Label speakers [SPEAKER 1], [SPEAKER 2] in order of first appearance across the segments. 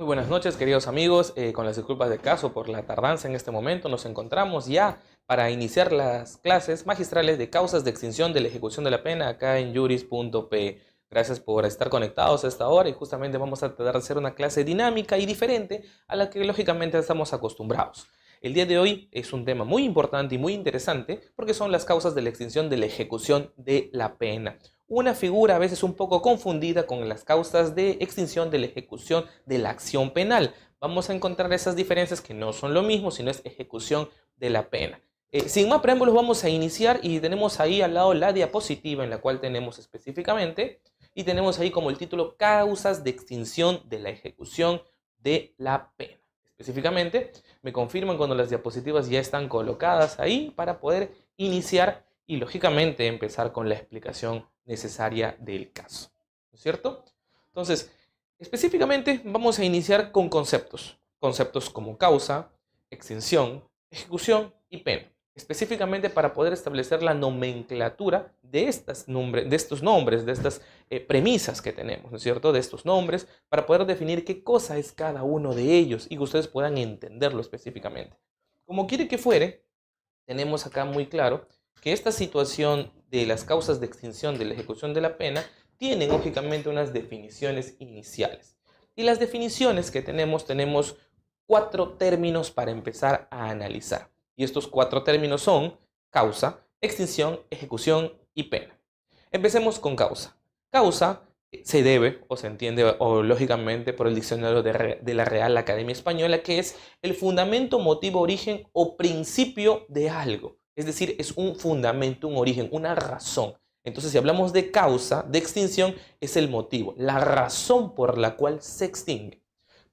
[SPEAKER 1] Muy buenas noches, queridos amigos. Con las disculpas de caso por la tardanza en este momento, nos encontramos ya para iniciar las clases magistrales de causas de extinción de la ejecución de la pena acá en juris.pe. Gracias por estar conectados a esta hora y justamente vamos a tratar de hacer una clase dinámica y diferente a la que lógicamente estamos acostumbrados. El día de hoy es un tema muy importante y muy interesante porque son las causas de la extinción de la ejecución de la pena. Una figura a veces un poco confundida con las causas de extinción de la ejecución de la acción penal. Vamos a encontrar esas diferencias que no son lo mismo, sino es ejecución de la pena. Sin más preámbulos vamos a iniciar y tenemos ahí al lado la diapositiva en la cual tenemos específicamente y tenemos ahí como el título causas de extinción de la ejecución de la pena. Específicamente me confirman cuando las diapositivas ya están colocadas ahí para poder iniciar y lógicamente empezar con la explicación necesaria del caso, ¿no es cierto? Entonces, específicamente vamos a iniciar con conceptos como causa, extinción, ejecución y pena, específicamente para poder establecer la nomenclatura de estos nombres, de estas premisas que tenemos, ¿no es cierto? De estos nombres, para poder definir qué cosa es cada uno de ellos y que ustedes puedan entenderlo específicamente. Como quiere que fuere, tenemos acá muy claro que esta situación de las causas de extinción de la ejecución de la pena tiene lógicamente unas definiciones iniciales. Y las definiciones que tenemos 4 términos para empezar a analizar. Y estos 4 términos son causa, extinción, ejecución y pena. Empecemos con causa. Causa se debe o se entiende o lógicamente por el diccionario de la Real Academia Española, que es el fundamento, motivo, origen o principio de algo. Es decir, es un fundamento, un origen, una razón. Entonces, si hablamos de causa, de extinción, es el motivo, la razón por la cual se extingue.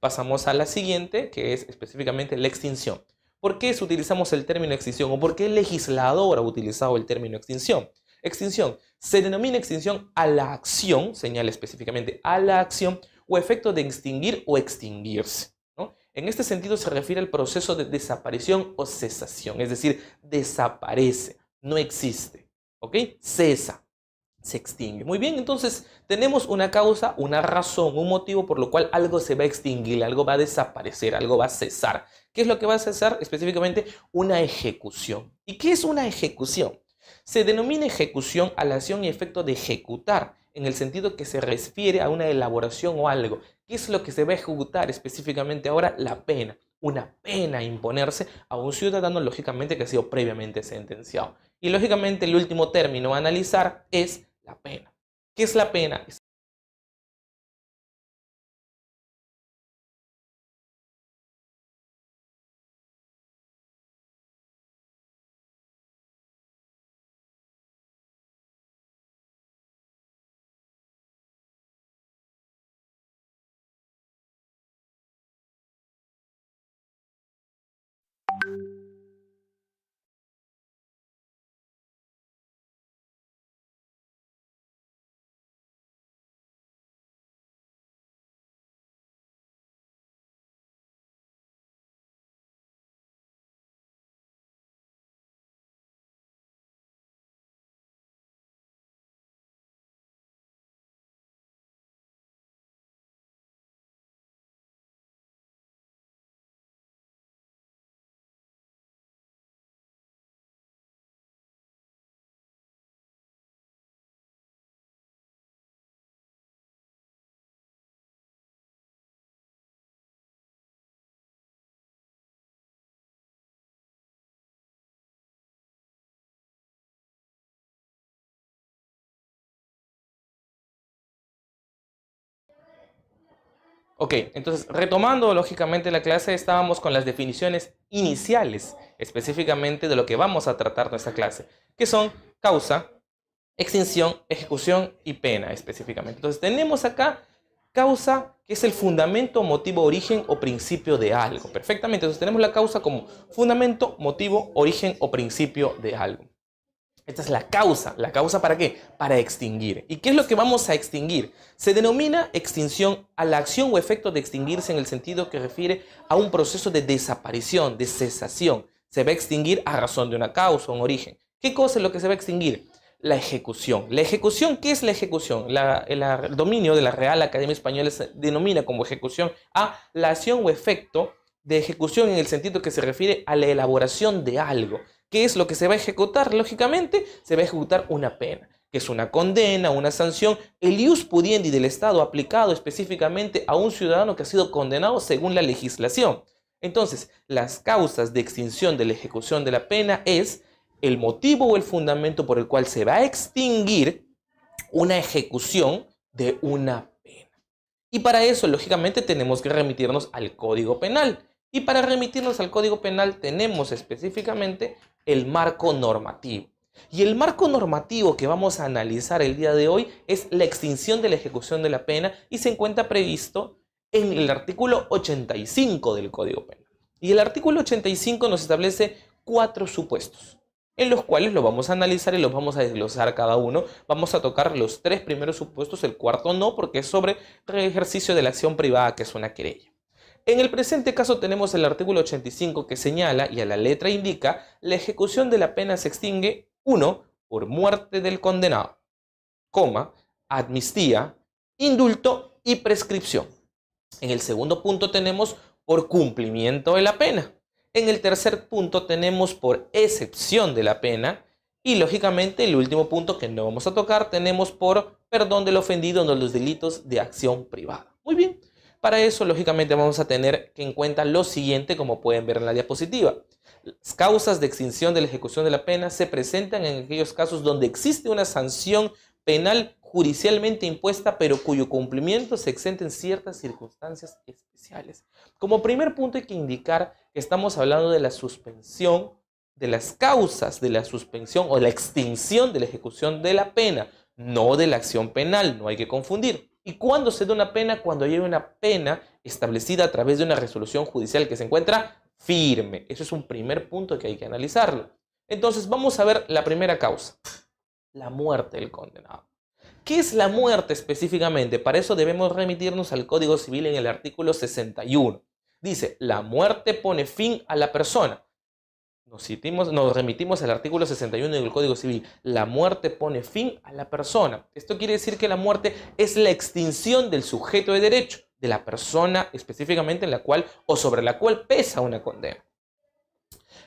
[SPEAKER 1] Pasamos a la siguiente, que es específicamente la extinción. ¿Por qué utilizamos el término extinción o por qué el legislador ha utilizado el término extinción? Extinción. Se denomina extinción a la acción, señala específicamente a la acción o efecto de extinguir o extinguirse, ¿no? En este sentido se refiere al proceso de desaparición o cesación, es decir, desaparece, no existe, ¿ok? Cesa, se extingue. Muy bien, entonces tenemos una causa, una razón, un motivo por lo cual algo se va a extinguir, algo va a desaparecer, algo va a cesar. ¿Qué es lo que va a cesar? Específicamente una ejecución. ¿Y qué es una ejecución? Se denomina ejecución a la acción y efecto de ejecutar, en el sentido que se refiere a una elaboración o algo. ¿Qué es lo que se va a ejecutar específicamente ahora? La pena. Una pena a imponerse a un ciudadano, lógicamente, que ha sido previamente sentenciado. Y lógicamente el último término a analizar es la pena. ¿Qué es la pena? Ok, entonces retomando lógicamente la clase, estábamos con las definiciones iniciales, específicamente de lo que vamos a tratar en esta clase, que son causa, extinción, ejecución y pena específicamente. Entonces tenemos acá causa, que es el fundamento, motivo, origen o principio de algo. Perfectamente, entonces tenemos la causa como fundamento, motivo, origen o principio de algo. Esta es la causa. ¿La causa para qué? Para extinguir. ¿Y qué es lo que vamos a extinguir? Se denomina extinción a la acción o efecto de extinguirse en el sentido que refiere a un proceso de desaparición, de cesación. Se va a extinguir a razón de una causa, un origen. ¿Qué cosa es lo que se va a extinguir? la ejecución. La ejecución, ¿qué es la ejecución? El dominio de la Real Academia Española se denomina como ejecución a la acción o efecto de ejecución en el sentido que se refiere a la elaboración de algo. ¿Qué es lo que se va a ejecutar? Lógicamente, se va a ejecutar una pena, que es una condena, una sanción, el ius pudiendi del Estado aplicado específicamente a un ciudadano que ha sido condenado según la legislación. Entonces, las causas de extinción de la ejecución de la pena es el motivo o el fundamento por el cual se va a extinguir una ejecución de una pena. Y para eso, lógicamente, tenemos que remitirnos al Código Penal. Y para remitirnos al Código Penal tenemos específicamente el marco normativo. Y el marco normativo que vamos a analizar el día de hoy es la extinción de la ejecución de la pena y se encuentra previsto en el artículo 85 del Código Penal. Y el artículo 85 nos establece 4 supuestos, en los cuales lo vamos a analizar y los vamos a desglosar cada uno. Vamos a tocar los 3 primeros supuestos, el cuarto no, porque es sobre el ejercicio de la acción privada, que es una querella. En el presente caso tenemos el artículo 85 que señala y a la letra indica la ejecución de la pena se extingue 1. Por muerte del condenado, amnistía, indulto y prescripción. En el segundo punto tenemos por cumplimiento de la pena. En el tercer punto tenemos por excepción de la pena. Y lógicamente el último punto que no vamos a tocar tenemos por perdón del ofendido en los delitos de acción privada. Muy bien. Para eso, lógicamente, vamos a tener en cuenta lo siguiente, como pueden ver en la diapositiva. Las causas de extinción de la ejecución de la pena se presentan en aquellos casos donde existe una sanción penal judicialmente impuesta, pero cuyo cumplimiento se exenta en ciertas circunstancias especiales. Como primer punto hay que indicar que estamos hablando de la suspensión, de las causas de la suspensión o la extinción de la ejecución de la pena, no de la acción penal, no hay que confundir. ¿Y cuándo se da una pena? Cuando hay una pena establecida a través de una resolución judicial que se encuentra firme. Eso es un primer punto que hay que analizarlo. Entonces vamos a ver la primera causa, la muerte del condenado. ¿Qué es la muerte específicamente? Para eso debemos remitirnos al Código Civil en el artículo 61. Dice, la muerte pone fin a la persona. Nos remitimos al artículo 61 del Código Civil. La muerte pone fin a la persona. Esto quiere decir que la muerte es la extinción del sujeto de derecho, de la persona específicamente en la cual o sobre la cual pesa una condena.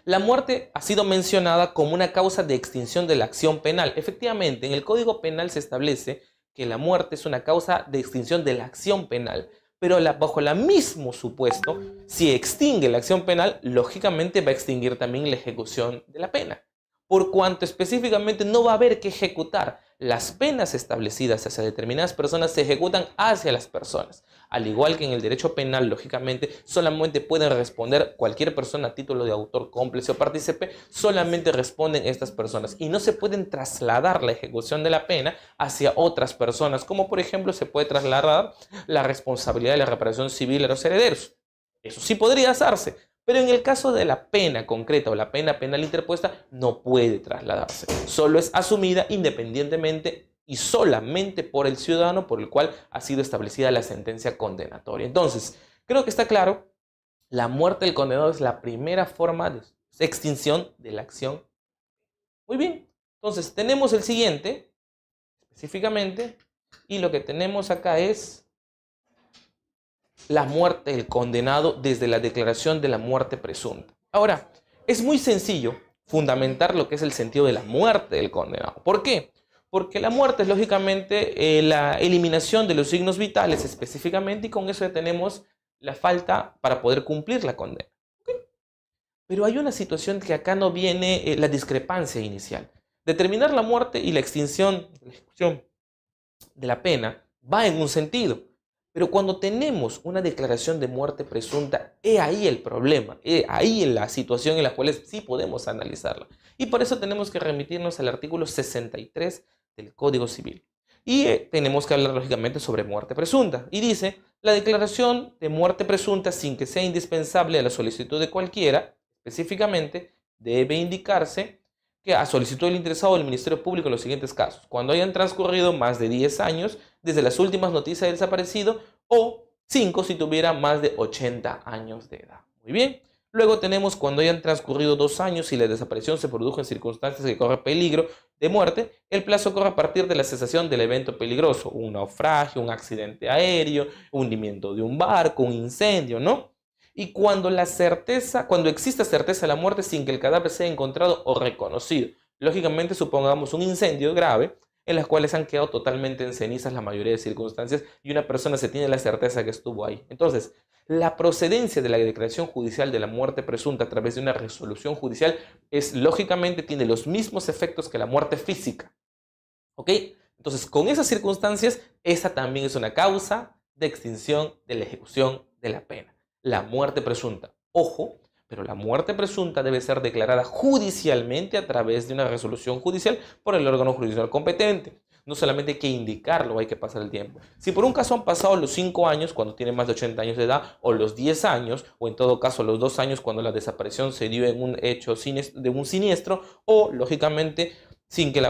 [SPEAKER 1] La muerte ha sido mencionada como una causa de extinción de la acción penal. Efectivamente, en el Código Penal se establece que la muerte es una causa de extinción de la acción penal. Pero bajo el mismo supuesto, si extingue la acción penal, lógicamente va a extinguir también la ejecución de la pena. Por cuanto específicamente no va a haber que ejecutar. Las penas establecidas hacia determinadas personas se ejecutan hacia las personas. Al igual que en el derecho penal, lógicamente, solamente pueden responder cualquier persona a título de autor, cómplice o partícipe, solamente responden estas personas. Y no se pueden trasladar la ejecución de la pena hacia otras personas, como por ejemplo se puede trasladar la responsabilidad de la reparación civil a los herederos. Eso sí podría hacerse. Pero en el caso de la pena concreta o la pena penal interpuesta, no puede trasladarse. Solo es asumida independientemente y solamente por el ciudadano por el cual ha sido establecida la sentencia condenatoria. Entonces, creo que está claro, la muerte del condenado es la primera forma de extinción de la acción. Muy bien, entonces tenemos el siguiente, específicamente, y lo que tenemos acá es la muerte del condenado desde la declaración de la muerte presunta. Ahora, es muy sencillo fundamentar lo que es el sentido de la muerte del condenado. ¿Por qué? Porque la muerte es lógicamente la eliminación de los signos vitales específicamente y con eso ya tenemos la falta para poder cumplir la condena. ¿Okay? Pero hay una situación que acá no viene la discrepancia inicial. Determinar la muerte y la extinción, la ejecución de la pena va en un sentido. Pero cuando tenemos una declaración de muerte presunta, es ahí el problema, es ahí en la situación en la cual sí podemos analizarla. Y por eso tenemos que remitirnos al artículo 63 del Código Civil. Y tenemos que hablar lógicamente sobre muerte presunta. Y dice, la declaración de muerte presunta sin que sea indispensable a la solicitud de cualquiera, específicamente, debe indicarse que a solicitud del interesado del Ministerio Público en los siguientes casos. Cuando hayan transcurrido más de 10 años desde las últimas noticias del desaparecido o 5 si tuviera más de 80 años de edad. Muy bien. Luego tenemos cuando hayan transcurrido 2 años y la desaparición se produjo en circunstancias que corre peligro de muerte, el plazo corre a partir de la cesación del evento peligroso, un naufragio, un accidente aéreo, un hundimiento de un barco, un incendio, ¿no? Y cuando exista certeza de la muerte sin que el cadáver sea encontrado o reconocido. Lógicamente, supongamos un incendio grave en las cuales han quedado totalmente en cenizas la mayoría de circunstancias y una persona se tiene la certeza que estuvo ahí. Entonces, la procedencia de la declaración judicial de la muerte presunta a través de una resolución judicial lógicamente tiene los mismos efectos que la muerte física. ¿Ok? Entonces, con esas circunstancias, esa también es una causa de extinción de la ejecución de la pena. La muerte presunta. Ojo, pero la muerte presunta debe ser declarada judicialmente a través de una resolución judicial por el órgano judicial competente. No solamente hay que indicarlo, hay que pasar el tiempo. Si por un caso han pasado los 5 años, cuando tiene más de 80 años de edad, o los 10 años, o en todo caso los 2 años, cuando la desaparición se dio en un hecho de un siniestro, o lógicamente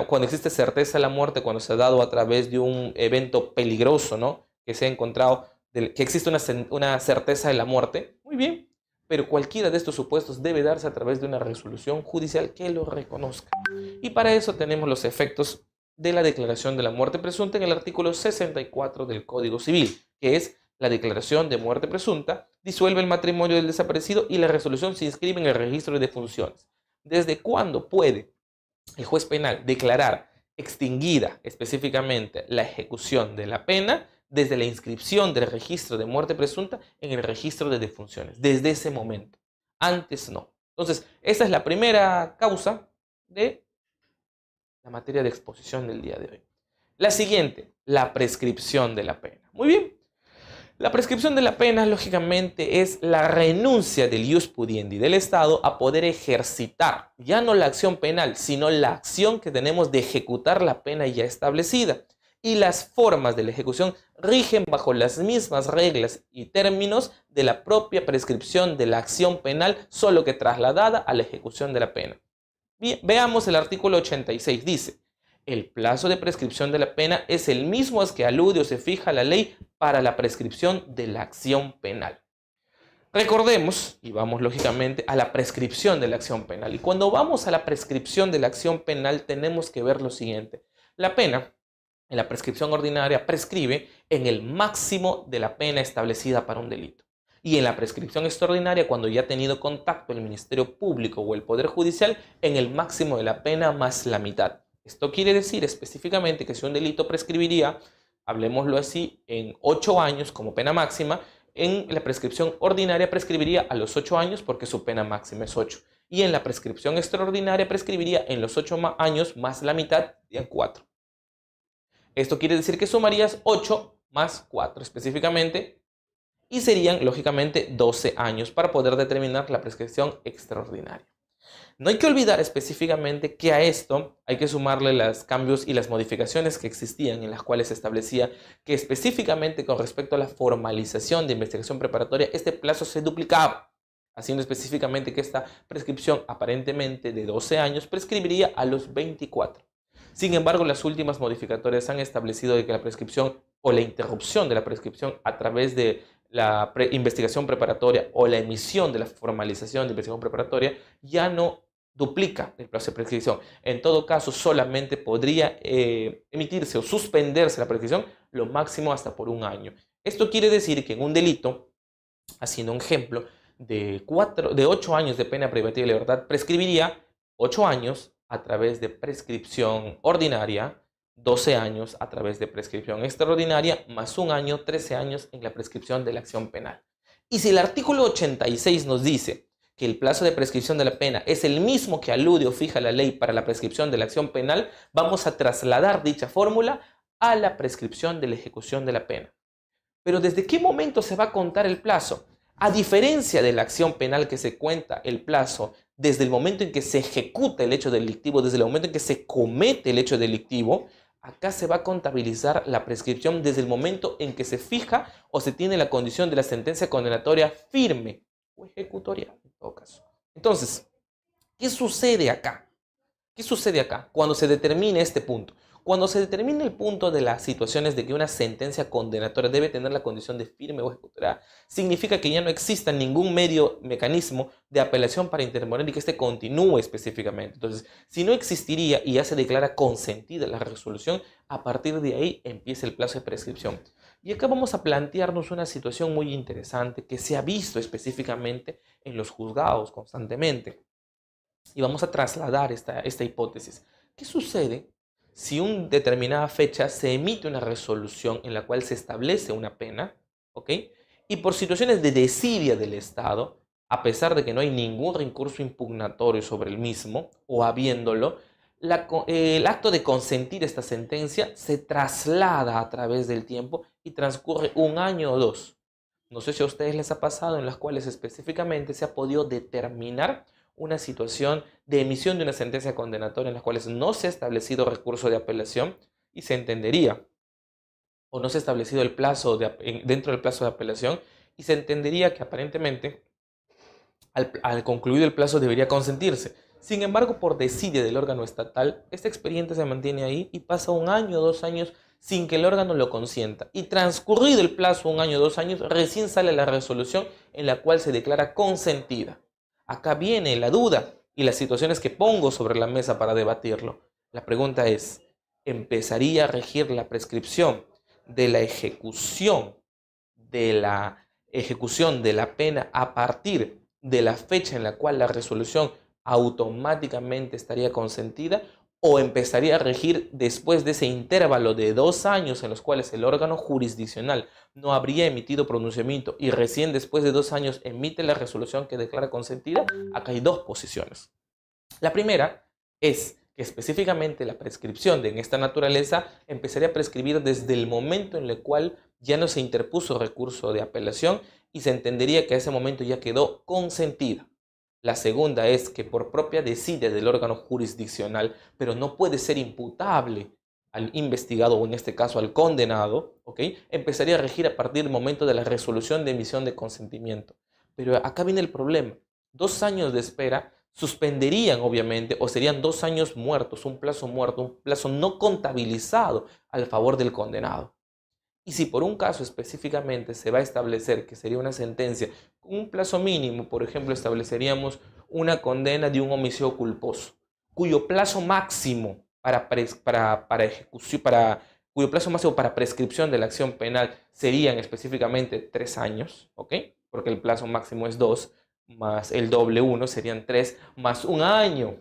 [SPEAKER 1] cuando existe certeza de la muerte, cuando se ha dado a través de un evento peligroso, ¿no? Que se ha encontrado, que existe una certeza de la muerte, muy bien, pero cualquiera de estos supuestos debe darse a través de una resolución judicial que lo reconozca. Y para eso tenemos los efectos de la declaración de la muerte presunta en el artículo 64 del Código Civil, que es la declaración de muerte presunta, disuelve el matrimonio del desaparecido y la resolución se inscribe en el registro de defunciones. ¿Desde cuándo puede el juez penal declarar extinguida específicamente la ejecución de la pena? Desde la inscripción del registro de muerte presunta en el registro de defunciones, desde ese momento. Antes no. Entonces, esa es la primera causa de la materia de exposición del día de hoy. La siguiente, la prescripción de la pena. Muy bien. La prescripción de la pena, lógicamente, es la renuncia del ius pudiendi del Estado a poder ejercitar ya no la acción penal, sino la acción que tenemos de ejecutar la pena ya establecida. Y las formas de la ejecución rigen bajo las mismas reglas y términos de la propia prescripción de la acción penal, solo que trasladada a la ejecución de la pena. Bien, veamos el artículo 86. Dice: el plazo de prescripción de la pena es el mismo al que alude o se fija la ley para la prescripción de la acción penal. Recordemos, y vamos lógicamente a la prescripción de la acción penal. Y cuando vamos a la prescripción de la acción penal tenemos que ver lo siguiente. La pena en la prescripción ordinaria prescribe en el máximo de la pena establecida para un delito. Y en la prescripción extraordinaria, cuando ya ha tenido contacto el Ministerio Público o el Poder Judicial, en el máximo de la pena más la mitad. Esto quiere decir específicamente que si un delito prescribiría, hablemoslo así, en 8 años como pena máxima, en la prescripción ordinaria prescribiría a los 8 años porque su pena máxima es 8. Y en la prescripción extraordinaria prescribiría en los 8 años más la mitad, en 4. Esto quiere decir que sumarías 8 más 4 específicamente y serían lógicamente 12 años para poder determinar la prescripción extraordinaria. No hay que olvidar específicamente que a esto hay que sumarle los cambios y las modificaciones que existían en las cuales se establecía que específicamente con respecto a la formalización de investigación preparatoria este plazo se duplicaba, haciendo específicamente que esta prescripción aparentemente de 12 años prescribiría a los 24. Sin embargo, las últimas modificatorias han establecido que la prescripción o la interrupción de la prescripción a través de la investigación preparatoria o la emisión de la formalización de investigación preparatoria ya no duplica el plazo de prescripción. En todo caso, solamente podría emitirse o suspenderse la prescripción lo máximo hasta por 1 año. Esto quiere decir que en un delito, haciendo un ejemplo, de 8 años de pena privativa de libertad, prescribiría 8 años a través de prescripción ordinaria, 12 años a través de prescripción extraordinaria, más 1 año, 13 años en la prescripción de la acción penal. Y si el artículo 86 nos dice que el plazo de prescripción de la pena es el mismo que alude o fija la ley para la prescripción de la acción penal, vamos a trasladar dicha fórmula a la prescripción de la ejecución de la pena. Pero ¿desde qué momento se va a contar el plazo? A diferencia de la acción penal que se cuenta el plazo desde el momento en que se ejecuta el hecho delictivo, desde el momento en que se comete el hecho delictivo, acá se va a contabilizar la prescripción desde el momento en que se fija o se tiene la condición de la sentencia condenatoria firme o ejecutoria en todo caso. Entonces, ¿qué sucede acá? ¿Qué sucede acá cuando se determine este punto? Cuando se determina el punto de las situaciones de que una sentencia condenatoria debe tener la condición de firme o ejecutoria, significa que ya no exista ningún mecanismo de apelación para interponer y que éste continúe específicamente. Entonces, si no existiría y ya se declara consentida la resolución, a partir de ahí empieza el plazo de prescripción. Y acá vamos a plantearnos una situación muy interesante que se ha visto específicamente en los juzgados constantemente. Y vamos a trasladar esta hipótesis. ¿Qué sucede si en determinada fecha se emite una resolución en la cual se establece una pena, ¿ok? Y por situaciones de desidia del Estado, a pesar de que no hay ningún recurso impugnatorio sobre el mismo, o habiéndolo, el acto de consentir esta sentencia se traslada a través del tiempo y transcurre un año o dos? No sé si a ustedes les ha pasado en las cuales específicamente se ha podido determinar una situación de emisión de una sentencia condenatoria en las cuales no se ha establecido recurso de apelación y se entendería, o no se ha establecido el plazo dentro del plazo de apelación y se entendería que aparentemente al concluir el plazo debería consentirse. Sin embargo, por desidia del órgano estatal, este expediente se mantiene ahí y pasa un año o 2 años sin que el órgano lo consienta. Y transcurrido el plazo, un año o 2 años, recién sale la resolución en la cual se declara consentida. Acá viene la duda y las situaciones que pongo sobre la mesa para debatirlo. La pregunta es, ¿empezaría a regir la prescripción de la ejecución de la pena a partir de la fecha en la cual la resolución automáticamente estaría consentida, o empezaría a regir después de ese intervalo de 2 años en los cuales el órgano jurisdiccional no habría emitido pronunciamiento y recién después de 2 años emite la resolución que declara consentida? Acá hay dos posiciones. La primera es que específicamente la prescripción en esta naturaleza empezaría a prescribir desde el momento en el cual ya no se interpuso recurso de apelación y se entendería que a ese momento ya quedó consentida. La segunda es que por propia desidia del órgano jurisdiccional, pero no puede ser imputable al investigado o en este caso al condenado, ¿ok? Empezaría a regir a partir del momento de la resolución de emisión de consentimiento. Pero acá viene el problema. 2 años de espera suspenderían obviamente o serían 2 años muertos, un plazo muerto, un plazo no contabilizado al favor del condenado. Y si por un caso específicamente se va a establecer que sería una sentencia con un plazo mínimo, por ejemplo, estableceríamos una condena de un homicidio culposo, cuyo plazo máximo cuyo plazo máximo para prescripción de la acción penal serían específicamente 3 años, ¿ok? Porque el plazo máximo es 2, más el doble 1 serían 3, más un año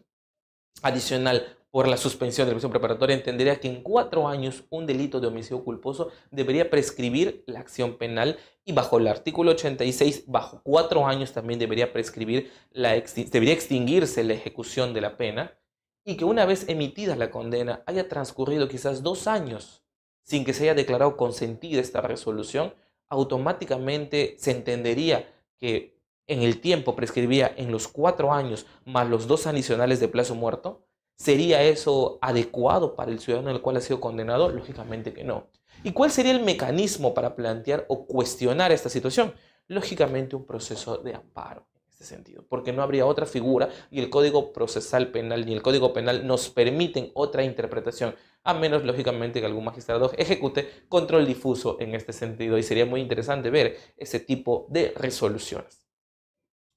[SPEAKER 1] adicional por la suspensión de la prisión preparatoria, entendería que en 4 años un delito de homicidio culposo debería prescribir la acción penal y bajo el artículo 86, bajo 4 años también debería debería extinguirse la ejecución de la pena y que una vez emitida la condena haya transcurrido quizás 2 años sin que se haya declarado consentida esta resolución, automáticamente se entendería que en el tiempo prescribía en los 4 años más los 2 adicionales de plazo muerto. ¿Sería eso adecuado para el ciudadano al cual ha sido condenado? Lógicamente que no. ¿Y cuál sería el mecanismo para plantear o cuestionar esta situación? Lógicamente un proceso de amparo en este sentido, porque no habría otra figura y el Código Procesal Penal ni el Código Penal nos permiten otra interpretación, a menos lógicamente que algún magistrado ejecute control difuso en este sentido y sería muy interesante ver ese tipo de resoluciones.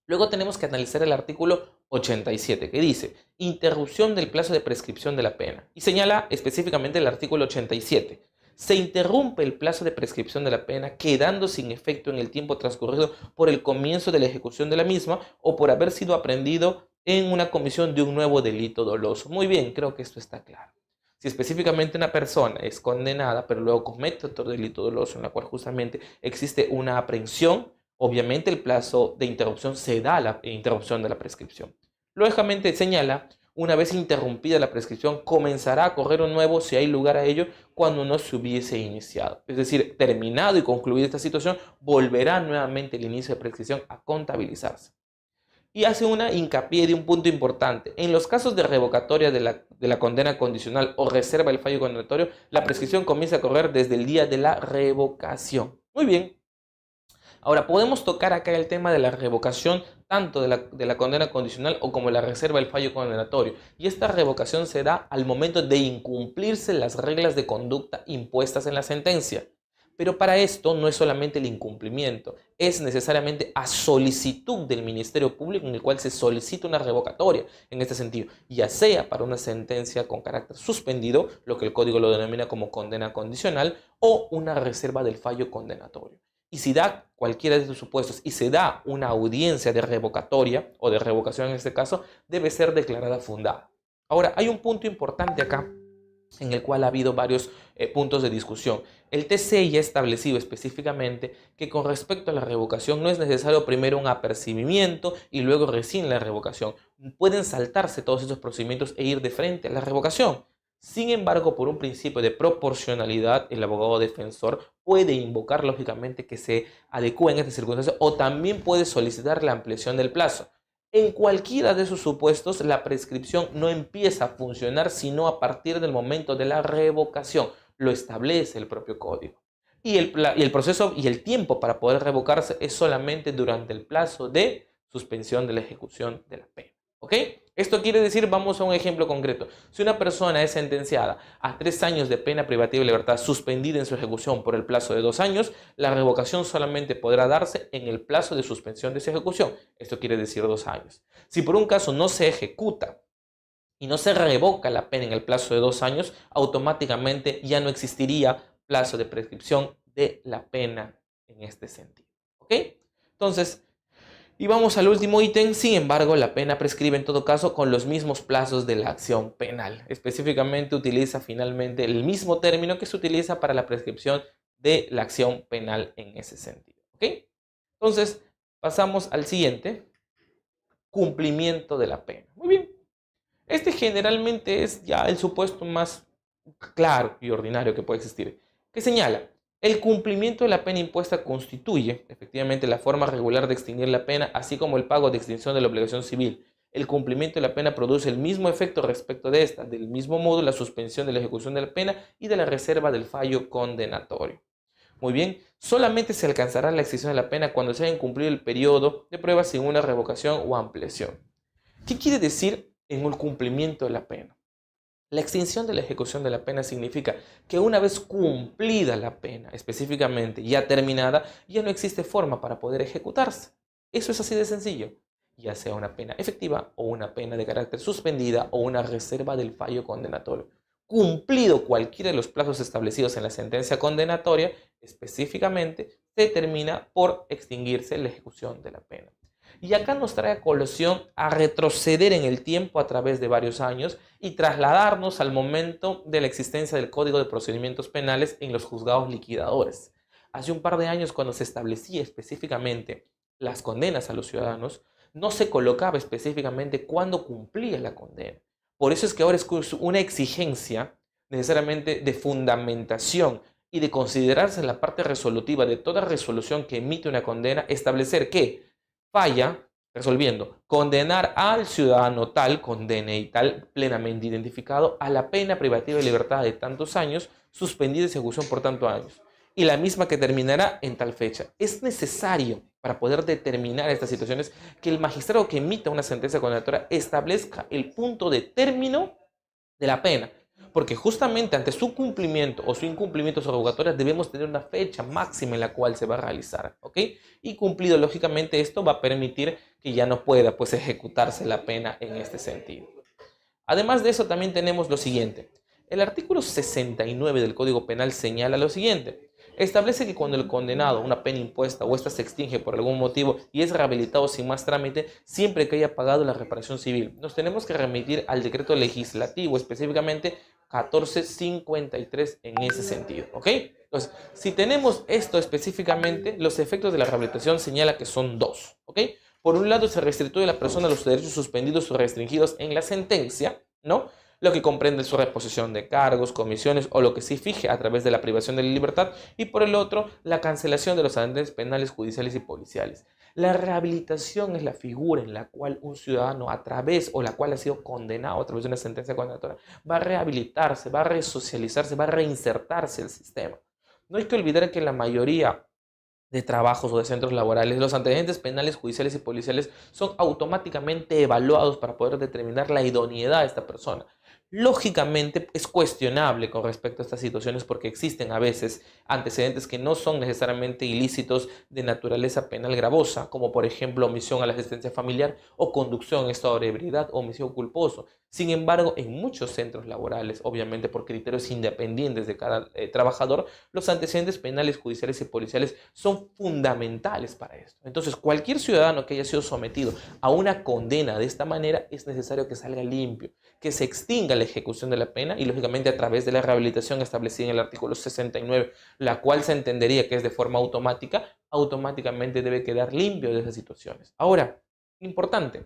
[SPEAKER 1] Luego tenemos que analizar el artículo 87 que dice interrupción del plazo de prescripción de la pena y señala específicamente el artículo 87. Se interrumpe el plazo de prescripción de la pena quedando sin efecto en el tiempo transcurrido por el comienzo de la ejecución de la misma o por haber sido aprendido en una comisión de un nuevo delito doloso. Muy bien, creo que esto está claro. Si específicamente una persona es condenada pero luego comete otro delito doloso en la cual justamente existe una aprehensión, obviamente el plazo de interrupción se da a la interrupción de la prescripción. Lógicamente señala, una vez interrumpida la prescripción, comenzará a correr un nuevo si hay lugar a ello cuando no se hubiese iniciado. Es decir, terminado y concluida esta situación, volverá nuevamente el inicio de prescripción a contabilizarse. Y hace una hincapié de un punto importante. En los casos de revocatoria de la condena condicional o reserva del fallo condenatorio, la prescripción comienza a correr desde el día de la revocación. Muy bien. Ahora, podemos tocar acá el tema de la revocación tanto de la condena condicional o como la reserva del fallo condenatorio. Y esta revocación se da al momento de incumplirse las reglas de conducta impuestas en la sentencia. Pero para esto no es solamente el incumplimiento, es necesariamente a solicitud del Ministerio Público en el cual se solicita una revocatoria en este sentido, ya sea para una sentencia con carácter suspendido, lo que el código lo denomina como condena condicional, o una reserva del fallo condenatorio. Y si da cualquiera de estos supuestos y se da una audiencia de revocatoria o de revocación en este caso, debe ser declarada fundada. Ahora, hay un punto importante acá en el cual ha habido varios puntos de discusión. El TC ya ha establecido específicamente que con respecto a la revocación no es necesario primero un apercibimiento y luego recién la revocación. Pueden saltarse todos esos procedimientos e ir de frente a la revocación. Sin embargo, por un principio de proporcionalidad, el abogado defensor puede invocar lógicamente que se adecúen estas circunstancias o también puede solicitar la ampliación del plazo. En cualquiera de esos supuestos, la prescripción no empieza a funcionar sino a partir del momento de la revocación. Lo establece el propio código. Y el proceso y el tiempo para poder revocarse es solamente durante el plazo de suspensión de la ejecución de la pena. ¿Ok? Esto quiere decir, vamos a un ejemplo concreto. Si una persona es sentenciada a 3 años de pena privativa de libertad suspendida en su ejecución por el plazo de 2 años, la revocación solamente podrá darse en el plazo de suspensión de su ejecución. Esto quiere decir 2 años. Si por un caso no se ejecuta y no se revoca la pena en el plazo de 2 años, automáticamente ya no existiría plazo de prescripción de la pena en este sentido. ¿Ok? Entonces, y vamos al último ítem. Sin embargo, la pena prescribe en todo caso con los mismos plazos de la acción penal. Específicamente utiliza finalmente el mismo término que se utiliza para la prescripción de la acción penal en ese sentido. ¿Ok? Entonces, pasamos al siguiente. Cumplimiento de la pena. Muy bien. Este generalmente es ya el supuesto más claro y ordinario que puede existir, que señala: el cumplimiento de la pena impuesta constituye efectivamente la forma regular de extinguir la pena, así como el pago de extinción de la obligación civil. El cumplimiento de la pena produce el mismo efecto respecto de esta, del mismo modo la suspensión de la ejecución de la pena y de la reserva del fallo condenatorio. Muy bien, solamente se alcanzará la extinción de la pena cuando se haya cumplido el periodo de prueba sin una revocación o ampliación. ¿Qué quiere decir en el cumplimiento de la pena? La extinción de la ejecución de la pena significa que una vez cumplida la pena, específicamente ya terminada, ya no existe forma para poder ejecutarse. Eso es así de sencillo, ya sea una pena efectiva o una pena de carácter suspendida o una reserva del fallo condenatorio. Cumplido cualquiera de los plazos establecidos en la sentencia condenatoria, específicamente se termina por extinguirse la ejecución de la pena. Y acá nos trae a colación a retroceder en el tiempo a través de varios años y trasladarnos al momento de la existencia del Código de Procedimientos Penales en los juzgados liquidadores. Hace un par de años, cuando se establecía específicamente las condenas a los ciudadanos, no se colocaba específicamente cuándo cumplía la condena. Por eso es que ahora es una exigencia necesariamente de fundamentación y de considerarse la parte resolutiva de toda resolución que emite una condena, establecer que falla resolviendo condenar al ciudadano tal, con DNI tal, plenamente identificado, a la pena privativa de libertad de tantos años, suspendida de ejecución por tantos años, y la misma que terminará en tal fecha. Es necesario, para poder determinar estas situaciones, que el magistrado que emita una sentencia condenatoria establezca el punto de término de la pena, porque justamente ante su cumplimiento o su incumplimiento de su revocatoria debemos tener una fecha máxima en la cual se va a realizar, ¿ok? Y cumplido lógicamente esto va a permitir que ya no pueda pues ejecutarse la pena en este sentido. Además de eso también tenemos lo siguiente. El artículo 69 del Código Penal señala lo siguiente. Establece que cuando el condenado, una pena impuesta o esta se extingue por algún motivo y es rehabilitado sin más trámite, siempre que haya pagado la reparación civil, nos tenemos que remitir al decreto legislativo, específicamente 1453 en ese sentido, ¿ok? Entonces, si tenemos esto específicamente, los efectos de la rehabilitación señala que son dos, ¿ok? Por un lado, se restituye a la persona los derechos suspendidos o restringidos en la sentencia, ¿no? Lo que comprende su reposición de cargos, comisiones o lo que se fije a través de la privación de la libertad, y por el otro, la cancelación de los antecedentes penales, judiciales y policiales. La rehabilitación es la figura en la cual un ciudadano a través o la cual ha sido condenado a través de una sentencia condenatoria va a rehabilitarse, va a resocializarse, va a reinsertarse al sistema. No hay que olvidar que la mayoría de trabajos o de centros laborales, los antecedentes penales, judiciales y policiales son automáticamente evaluados para poder determinar la idoneidad de esta persona. Lógicamente es cuestionable con respecto a estas situaciones porque existen a veces antecedentes que no son necesariamente ilícitos de naturaleza penal gravosa, como por ejemplo omisión a la asistencia familiar o conducción en estado de ebriedad o homicidio culposo. Sin embargo, en muchos centros laborales, obviamente por criterios independientes de cada trabajador, los antecedentes penales, judiciales y policiales son fundamentales para esto. Entonces, cualquier ciudadano que haya sido sometido a una condena de esta manera es necesario que salga limpio, que se extinga la ejecución de la pena y lógicamente a través de la rehabilitación establecida en el artículo 69, la cual se entendería que es de forma automática, automáticamente debe quedar limpio de esas situaciones. Ahora, importante,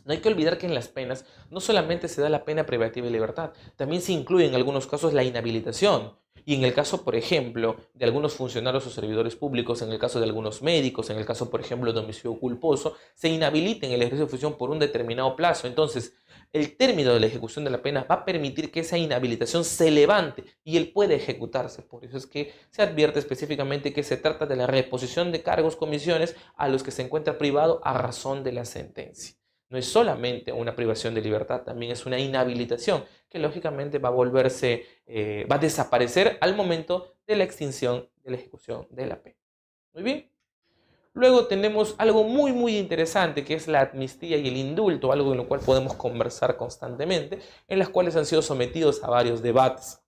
[SPEAKER 1] no hay que olvidar que en las penas no solamente se da la pena privativa de libertad, también se incluye en algunos casos la inhabilitación. Y en el caso, por ejemplo, de algunos funcionarios o servidores públicos, en el caso de algunos médicos, en el caso, por ejemplo, de homicidio culposo, se inhabilita en el ejercicio de función por un determinado plazo. Entonces, el término de la ejecución de la pena va a permitir que esa inhabilitación se levante y él puede ejecutarse. Por eso es que se advierte específicamente que se trata de la reposición de cargos, comisiones a los que se encuentra privado a razón de la sentencia. No es solamente una privación de libertad, también es una inhabilitación que lógicamente va a volverse, va a desaparecer al momento de la extinción de la ejecución de la pena. Muy bien. Luego tenemos algo muy interesante que es la amnistía y el indulto, algo en lo cual podemos conversar constantemente, en las cuales han sido sometidos a varios debates.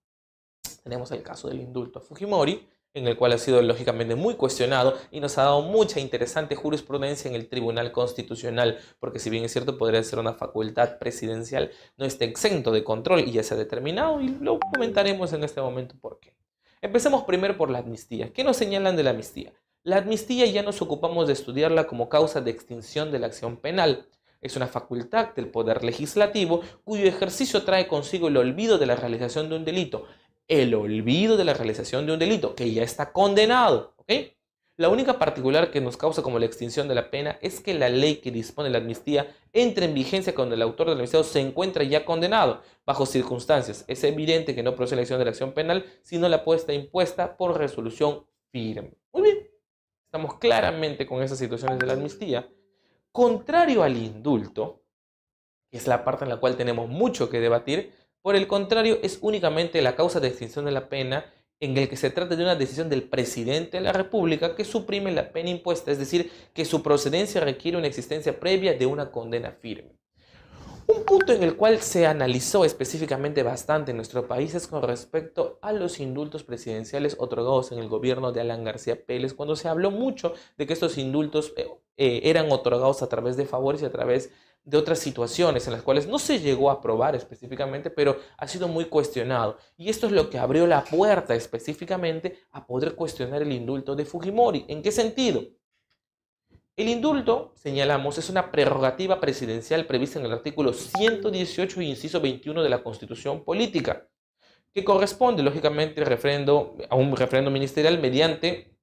[SPEAKER 1] Tenemos el caso del indulto a Fujimori, en el cual ha sido lógicamente muy cuestionado y nos ha dado mucha interesante jurisprudencia en el Tribunal Constitucional, porque si bien es cierto podría ser una facultad presidencial, no está exento de control y ya se ha determinado y lo comentaremos en este momento por qué. Empecemos primero por la amnistía. ¿Qué nos señalan de la amnistía? La amnistía ya nos ocupamos de estudiarla como causa de extinción de la acción penal. Es una facultad del Poder Legislativo cuyo ejercicio trae consigo el olvido de la realización de un delito. El olvido de la realización de un delito que ya está condenado. ¿Ok? La única particular que nos causa como la extinción de la pena es que la ley que dispone la amnistía entra en vigencia cuando el autor del homicidio se encuentra ya condenado. Bajo circunstancias, es evidente que no procede la acción de la acción penal, sino la puesta impuesta por resolución firme. Muy bien, estamos claramente con esas situaciones de la amnistía. Contrario al indulto, que es la parte en la cual tenemos mucho que debatir, por el contrario, es únicamente la causa de extinción de la pena en el que se trata de una decisión del presidente de la República que suprime la pena impuesta, es decir, que su procedencia requiere una existencia previa de una condena firme. Un punto en el cual se analizó específicamente bastante en nuestro país es con respecto a los indultos presidenciales otorgados en el gobierno de Alan García Pérez, cuando se habló mucho de que estos indultos eran otorgados a través de favores y a través de otras situaciones en las cuales no se llegó a aprobar específicamente, pero ha sido muy cuestionado. Y esto es lo que abrió la puerta específicamente a poder cuestionar el indulto de Fujimori. ¿En qué sentido? El indulto, señalamos, es una prerrogativa presidencial prevista en el artículo 118, inciso 21 de la Constitución Política, que corresponde, lógicamente, a un referendo ministerial mediante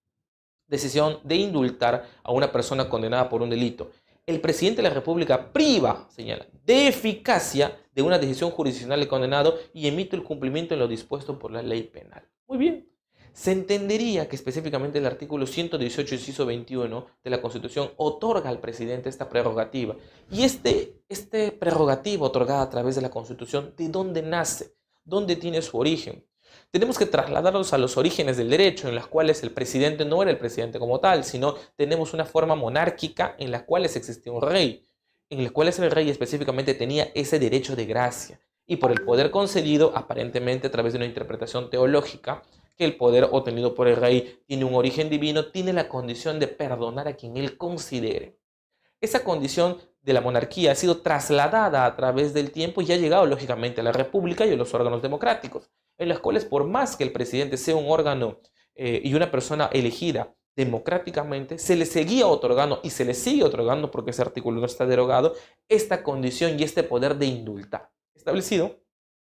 [SPEAKER 1] decisión de indultar a una persona condenada por un delito. El presidente de la República priva, señala, de eficacia de una decisión jurisdiccional del condenado y emite el cumplimiento en lo dispuesto por la ley penal. Muy bien. Se entendería que específicamente el artículo 118, inciso 21 de la Constitución otorga al presidente esta prerrogativa. Y este prerrogativa otorgada a través de la Constitución, ¿de dónde nace? ¿Dónde tiene su origen? Tenemos que trasladarnos a los orígenes del derecho, en las cuales el presidente no era el presidente como tal, sino tenemos una forma monárquica en la cual existía un rey, en la cual el rey específicamente tenía ese derecho de gracia. Y por el poder concedido, aparentemente a través de una interpretación teológica, que el poder obtenido por el rey tiene un origen divino, tiene la condición de perdonar a quien él considere. Esa condición de la monarquía ha sido trasladada a través del tiempo y ha llegado lógicamente a la república y a los órganos democráticos, en los cuales por más que el presidente sea un órgano y una persona elegida democráticamente, se le seguía otorgando y se le sigue otorgando, porque ese artículo no está derogado, esta condición y este poder de indultar, establecido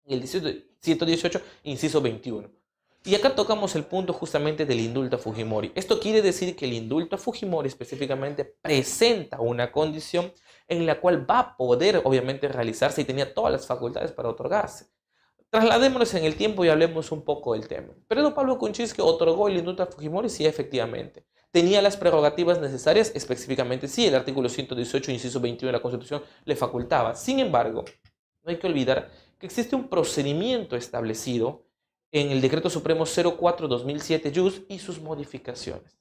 [SPEAKER 1] en el 118, inciso 21. Y acá tocamos el punto justamente del indulto a Fujimori. Esto quiere decir que el indulto a Fujimori específicamente presenta una condición en la cual va a poder obviamente realizarse y tenía todas las facultades para otorgarse. Trasladémonos en el tiempo y hablemos un poco del tema. Pedro Pablo Kuczynski otorgó el indulto a Fujimori, sí, efectivamente. ¿Tenía las prerrogativas necesarias? Específicamente sí, el artículo 118, inciso 21 de la Constitución le facultaba. Sin embargo, no hay que olvidar que existe un procedimiento establecido en el Decreto Supremo 04/2007 y sus modificaciones.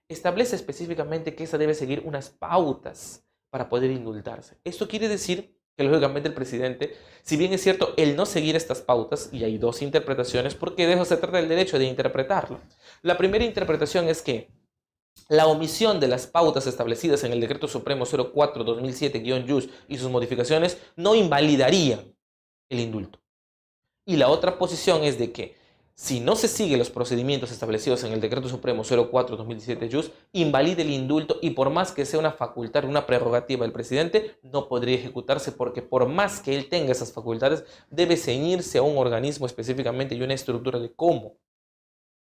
[SPEAKER 1] Establece específicamente que esa debe seguir unas pautas para poder indultarse. Esto quiere decir que lógicamente el presidente, si bien es cierto el no seguir estas pautas, y hay dos interpretaciones, porque de eso se trata el derecho de interpretarlo. La primera interpretación es que la omisión de las pautas establecidas en el Decreto Supremo 04/2007-JUS y sus modificaciones no invalidaría el indulto. Y la otra posición es de que si no se siguen los procedimientos establecidos en el Decreto Supremo 04/2017-JUS, invalide el indulto y por más que sea una facultad, una prerrogativa del presidente, no podría ejecutarse porque por más que él tenga esas facultades, debe ceñirse a un organismo específicamente y una estructura de cómo.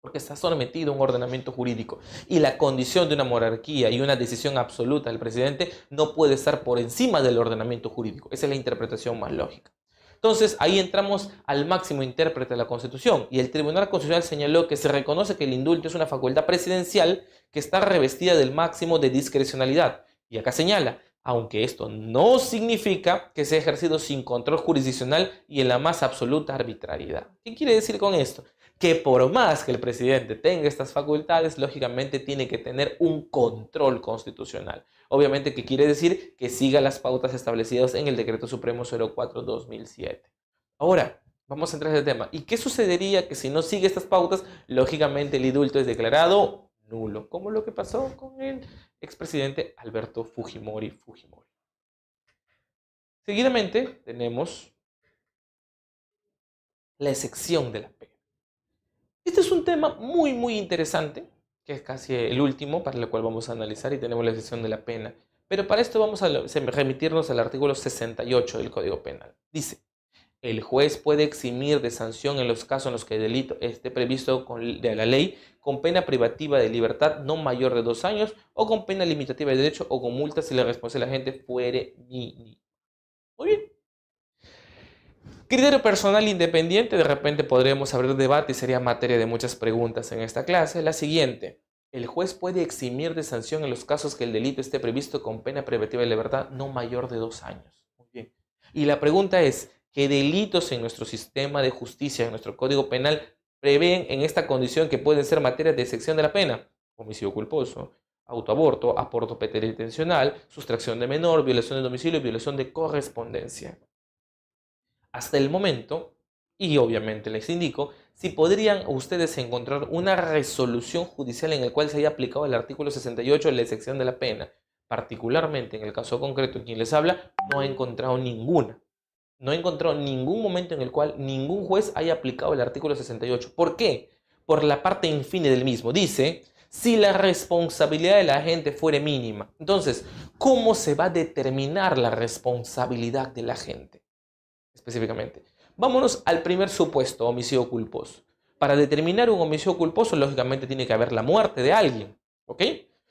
[SPEAKER 1] Porque está sometido a un ordenamiento jurídico y la condición de una monarquía y una decisión absoluta del presidente no puede estar por encima del ordenamiento jurídico. Esa es la interpretación más lógica. Entonces, ahí entramos al máximo intérprete de la Constitución y el Tribunal Constitucional señaló que se reconoce que el indulto es una facultad presidencial que está revestida del máximo de discrecionalidad. Y acá señala, aunque esto no significa que sea ejercido sin control jurisdiccional y en la más absoluta arbitrariedad. ¿Qué quiere decir con esto? Que por más que el presidente tenga estas facultades, lógicamente tiene que tener un control constitucional. Obviamente, ¿qué quiere decir? Que siga las pautas establecidas en el Decreto Supremo 04/2007. Ahora, vamos a entrar en el tema. ¿Y qué sucedería que si no sigue estas pautas? Lógicamente el indulto es declarado nulo, como lo que pasó con el expresidente Alberto Fujimori. Seguidamente tenemos la excepción de la pena. Este es un tema muy interesante, que es casi el último para el cual vamos a analizar y tenemos la excepción de la pena. Pero para esto vamos a remitirnos al artículo 68 del Código Penal. Dice, el juez puede eximir de sanción en los casos en los que el delito esté previsto de la ley con pena privativa de libertad no mayor de 2 años o con pena limitativa de derecho o con multa si la responsabilidad de la gente fuere mínima. Muy bien. Criterio personal independiente, de repente podríamos abrir debate y sería materia de muchas preguntas en esta clase. La siguiente, el juez puede eximir de sanción en los casos que el delito esté previsto con pena privativa de libertad no mayor de 2 años. Muy bien. Y la pregunta es, ¿qué delitos en nuestro sistema de justicia, en nuestro Código Penal, prevén en esta condición que pueden ser materia de excepción de la pena? Homicidio culposo, autoaborto, aborto preterintencional, sustracción de menor, violación de domicilio y violación de correspondencia. Hasta el momento, y obviamente les indico, si podrían ustedes encontrar una resolución judicial en la cual se haya aplicado el artículo 68 de la excepción de la pena, particularmente en el caso concreto de quien les habla, no ha encontrado ninguna. No he encontrado ningún momento en el cual ningún juez haya aplicado el artículo 68. ¿Por qué? Por la parte infine del mismo. Dice, si la responsabilidad de la gente fuere mínima. Entonces, ¿cómo se va a determinar la responsabilidad de la gente? Específicamente. Vámonos al primer supuesto, homicidio culposo. Para determinar un homicidio culposo, lógicamente tiene que haber la muerte de alguien. ¿Ok?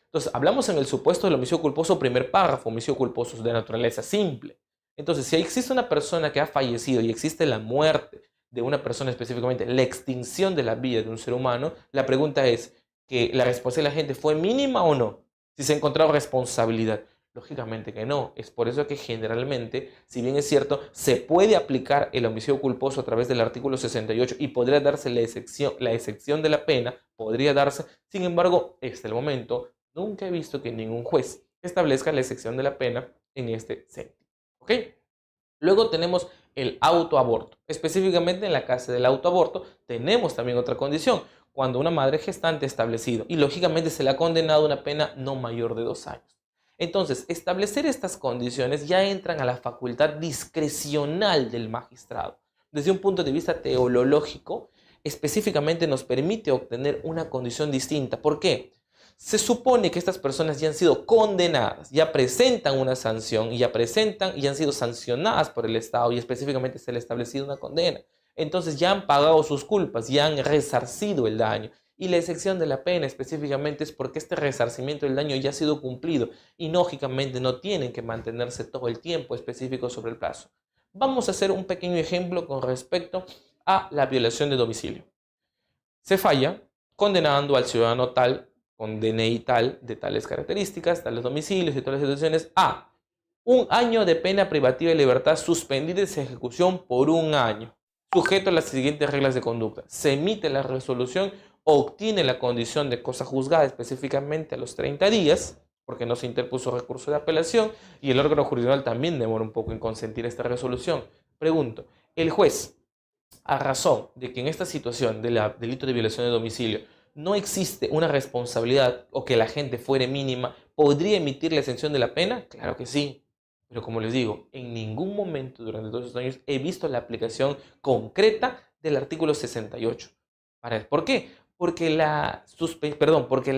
[SPEAKER 1] Entonces, hablamos en el supuesto del homicidio culposo, primer párrafo, homicidio culposo de naturaleza simple. Entonces, si existe una persona que ha fallecido y existe la muerte de una persona específicamente, la extinción de la vida de un ser humano, la pregunta es, ¿que la responsabilidad de la gente fue mínima o no? Si se ha encontrado responsabilidad. Lógicamente que no. Es por eso que generalmente, si bien es cierto, se puede aplicar el homicidio culposo a través del artículo 68 y podría darse la excepción de la pena, podría darse. Sin embargo, hasta el momento, nunca he visto que ningún juez establezca la excepción de la pena en este sentido. ¿Ok? Luego tenemos el autoaborto. Específicamente en la clase del autoaborto tenemos también otra condición. Cuando una madre gestante ha establecido y lógicamente se le ha condenado a una pena no mayor de 2 años. Entonces, establecer estas condiciones ya entran a la facultad discrecional del magistrado. Desde un punto de vista teológico, específicamente nos permite obtener una condición distinta. ¿Por qué? Se supone que estas personas ya han sido condenadas, ya presentan una sanción y ya han sido sancionadas por el Estado y específicamente se le ha establecido una condena. Entonces ya han pagado sus culpas, ya han resarcido el daño. Y la excepción de la pena específicamente es porque este resarcimiento del daño ya ha sido cumplido y lógicamente no tienen que mantenerse todo el tiempo específico sobre el plazo. Vamos a hacer un pequeño ejemplo con respecto a la violación de domicilio. Se falla condenando al ciudadano tal con DNI tal, de tales características, tales domicilios y todas las situaciones. A. Un año de pena privativa de libertad suspendida de su ejecución por un año, sujeto a las siguientes reglas de conducta. Se emite la resolución, obtiene la condición de cosa juzgada específicamente a los 30 días, porque no se interpuso recurso de apelación, y el órgano jurisdiccional también demora un poco en consentir esta resolución. Pregunto, ¿el juez, a razón de que en esta situación del delito de violación de domicilio no existe una responsabilidad o que la gente fuere mínima, podría emitir la exención de la pena? Claro que sí. Pero como les digo, en ningún momento durante todos estos años he visto la aplicación concreta del artículo 68. ¿Por qué? Porque la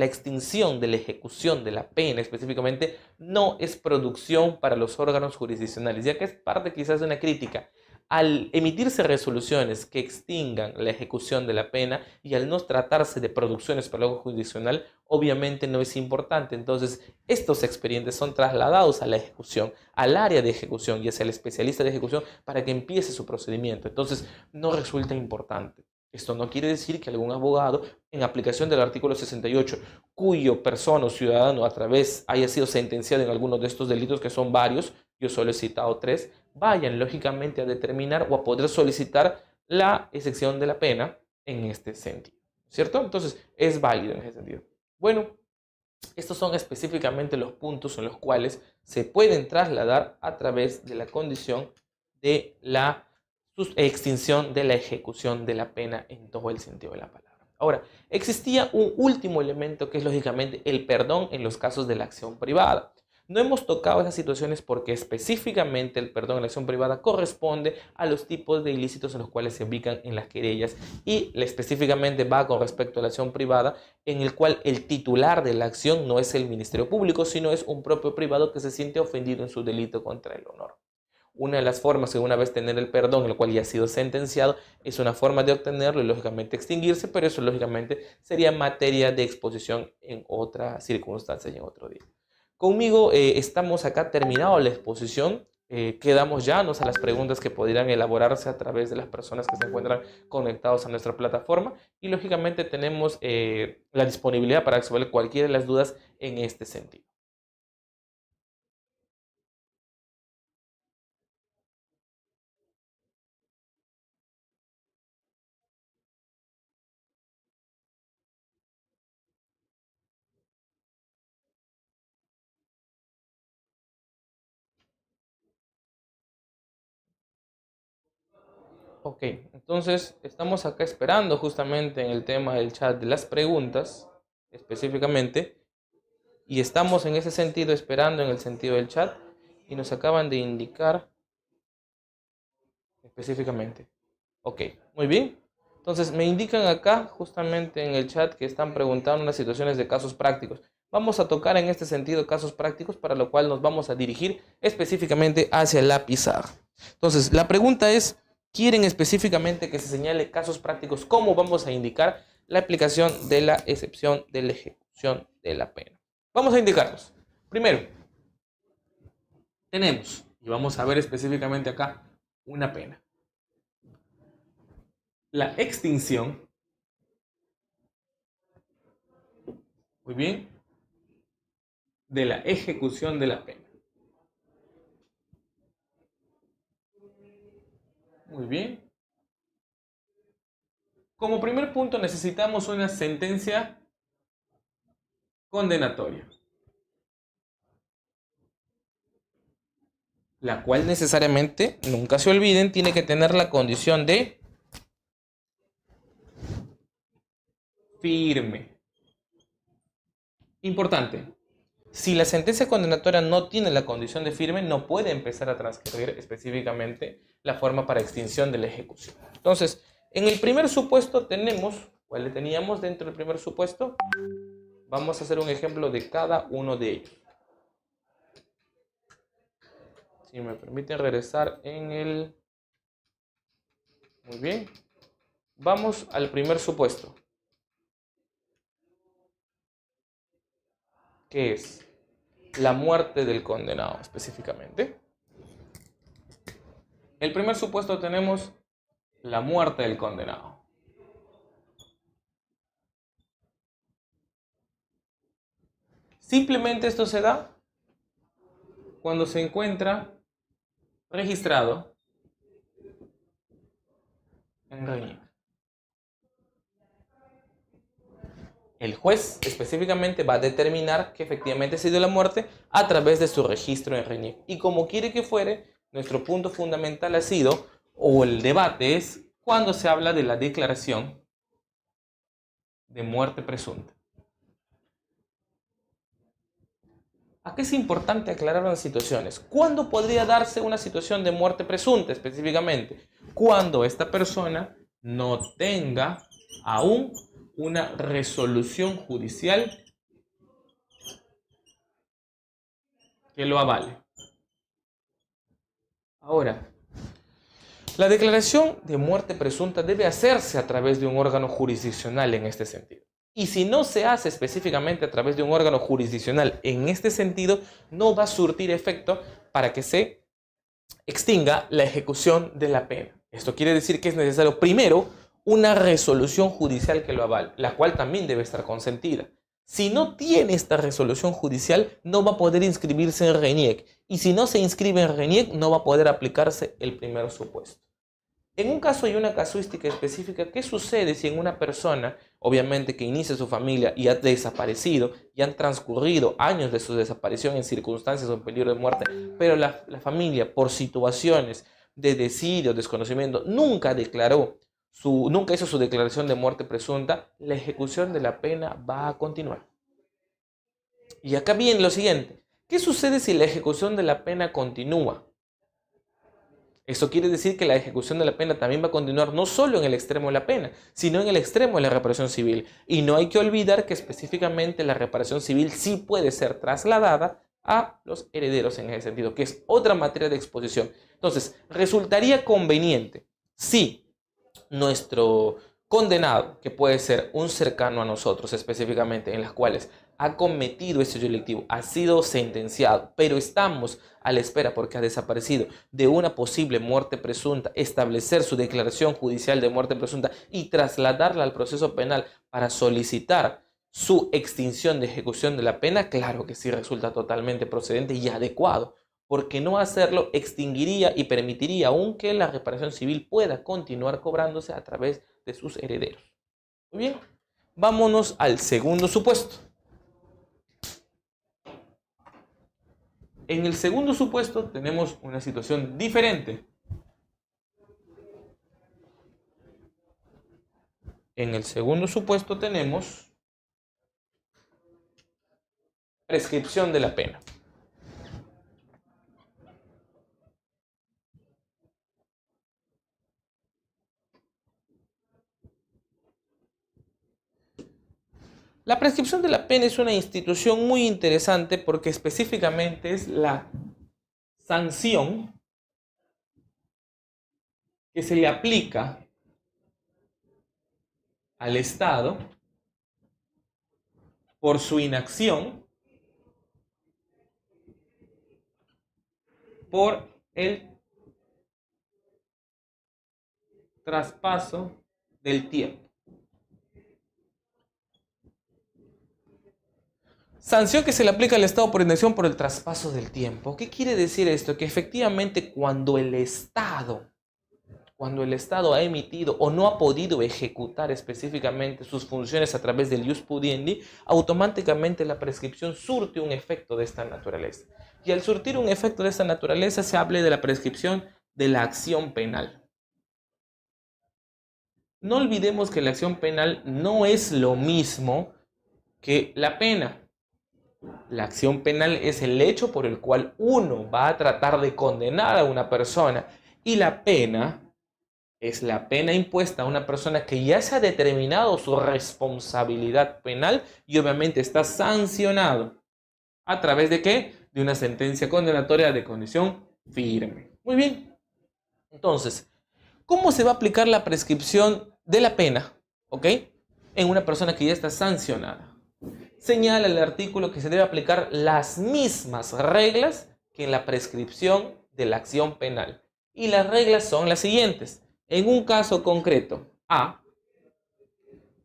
[SPEAKER 1] extinción de la ejecución de la pena específicamente no es producción para los órganos jurisdiccionales, ya que es parte quizás de una crítica. Al emitirse resoluciones que extingan la ejecución de la pena y al no tratarse de producciones para el órgano jurisdiccional, obviamente no es importante. Entonces, estos expedientes son trasladados a la ejecución, al área de ejecución y hacia el especialista de ejecución para que empiece su procedimiento. Entonces, no resulta importante. Esto no quiere decir que algún abogado, en aplicación del artículo 68, cuyo persona o ciudadano a través haya sido sentenciado en alguno de estos delitos, que son varios, yo solo he citado 3, vayan lógicamente a determinar o a poder solicitar la exención de la pena en este sentido, ¿cierto? Entonces, es válido en ese sentido. Bueno, estos son específicamente los puntos en los cuales se pueden trasladar a través de la condición de la extinción de la ejecución de la pena en todo el sentido de la palabra. Ahora, existía un último elemento que es lógicamente el perdón en los casos de la acción privada. No hemos tocado esas situaciones porque específicamente el perdón en la acción privada corresponde a los tipos de ilícitos en los cuales se ubican en las querellas y específicamente va con respecto a la acción privada en el cual el titular de la acción no es el Ministerio Público, sino es un propio privado que se siente ofendido en su delito contra el honor. Una de las formas de una vez tener el perdón, el cual ya ha sido sentenciado, es una forma de obtenerlo y lógicamente extinguirse, pero eso lógicamente sería materia de exposición en otra circunstancia y en otro día. Conmigo estamos acá terminado la exposición. Quedamos ya a las preguntas que podrían elaborarse a través de las personas que se encuentran conectados a nuestra plataforma y lógicamente tenemos la disponibilidad para resolver cualquiera de las dudas en este sentido. Ok, entonces estamos acá esperando justamente en el tema del chat de las preguntas, específicamente, y estamos en ese sentido esperando en el sentido del chat y nos acaban de indicar específicamente. Ok, muy bien. Entonces me indican acá justamente en el chat que están preguntando unas situaciones de casos prácticos. Vamos a tocar en este sentido casos prácticos para lo cual nos vamos a dirigir específicamente hacia la pizarra. Entonces la pregunta es, ¿quieren específicamente que se señale casos prácticos? ¿Cómo vamos a indicar la aplicación de la excepción de la ejecución de la pena? Vamos a indicarlos. Primero, tenemos, y vamos a ver específicamente acá, una pena. La extinción, muy bien, de la ejecución de la pena. Muy bien. Como primer punto necesitamos una sentencia condenatoria, la cual necesariamente, nunca se olviden, tiene que tener la condición de firme. Importante, si la sentencia condenatoria no tiene la condición de firme, no puede empezar a transcribir específicamente la forma para extinción de la ejecución. Entonces, en el primer supuesto tenemos, ¿cuál le teníamos dentro del primer supuesto? Vamos a hacer un ejemplo de cada uno de ellos. Si me permiten regresar en el... Muy bien. Vamos al primer supuesto, que es la muerte del condenado específicamente. El primer supuesto tenemos la muerte del condenado. Simplemente esto se da cuando se encuentra registrado en RENIEC. El juez específicamente va a determinar que efectivamente ha sido la muerte a través de su registro en RENIEC. Y como quiere que fuere, nuestro punto fundamental ha sido, o el debate es, cuando se habla de la declaración de muerte presunta. Aquí es importante aclarar las situaciones. ¿Cuándo podría darse una situación de muerte presunta específicamente? Cuando esta persona no tenga aún una resolución judicial que lo avale. Ahora, la declaración de muerte presunta debe hacerse a través de un órgano jurisdiccional en este sentido. Y si no se hace específicamente a través de un órgano jurisdiccional en este sentido, no va a surtir efecto para que se extinga la ejecución de la pena. Esto quiere decir que es necesario primero una resolución judicial que lo avale, la cual también debe estar consentida. Si no tiene esta resolución judicial, no va a poder inscribirse en RENIEC. Y si no se inscribe en RENIEC, no va a poder aplicarse el primer supuesto. En un caso y una casuística específica, ¿qué sucede si en una persona, obviamente que inicia su familia y ha desaparecido, y han transcurrido años de su desaparición en circunstancias o en peligro de muerte, pero la familia, por situaciones de desidio, desconocimiento, nunca hizo su declaración de muerte presunta? La ejecución de la pena va a continuar. Y acá viene lo siguiente: ¿qué sucede si la ejecución de la pena continúa? Eso quiere decir que la ejecución de la pena también va a continuar no solo en el extremo de la pena, sino en el extremo de la reparación civil. Y no hay que olvidar que específicamente la reparación civil sí puede ser trasladada a los herederos en ese sentido, que es otra materia de exposición. Entonces, resultaría conveniente si nuestro condenado, que puede ser un cercano a nosotros específicamente, en las cuales ha cometido este delictivo, ha sido sentenciado, pero estamos a la espera porque ha desaparecido de una posible muerte presunta, establecer su declaración judicial de muerte presunta y trasladarla al proceso penal para solicitar su extinción de ejecución de la pena, claro que sí resulta totalmente procedente y adecuado, porque no hacerlo extinguiría y permitiría aún que la reparación civil pueda continuar cobrándose a través de sus herederos. Muy bien, vámonos al segundo supuesto. En el segundo supuesto tenemos una situación diferente. En el segundo supuesto tenemos prescripción de la pena. La prescripción de la pena es una institución muy interesante porque específicamente es la sanción que se le aplica al Estado por su inacción por el traspaso del tiempo. Sanción que se le aplica al Estado por inacción por el traspaso del tiempo. ¿Qué quiere decir esto? Que efectivamente cuando el Estado ha emitido o no ha podido ejecutar específicamente sus funciones a través del ius pudiendi, automáticamente la prescripción surte un efecto de esta naturaleza. Y al surtir un efecto de esta naturaleza se habla de la prescripción de la acción penal. No olvidemos que la acción penal no es lo mismo que la pena. La acción penal es el hecho por el cual uno va a tratar de condenar a una persona, y la pena es la pena impuesta a una persona que ya se ha determinado su responsabilidad penal y obviamente está sancionado. ¿A través de qué? De una sentencia condenatoria de condición firme. Muy bien. Entonces, ¿cómo se va a aplicar la prescripción de la pena? ¿Ok? En una persona que ya está sancionada. Señala el artículo que se debe aplicar las mismas reglas que en la prescripción de la acción penal. Y las reglas son las siguientes. En un caso concreto, A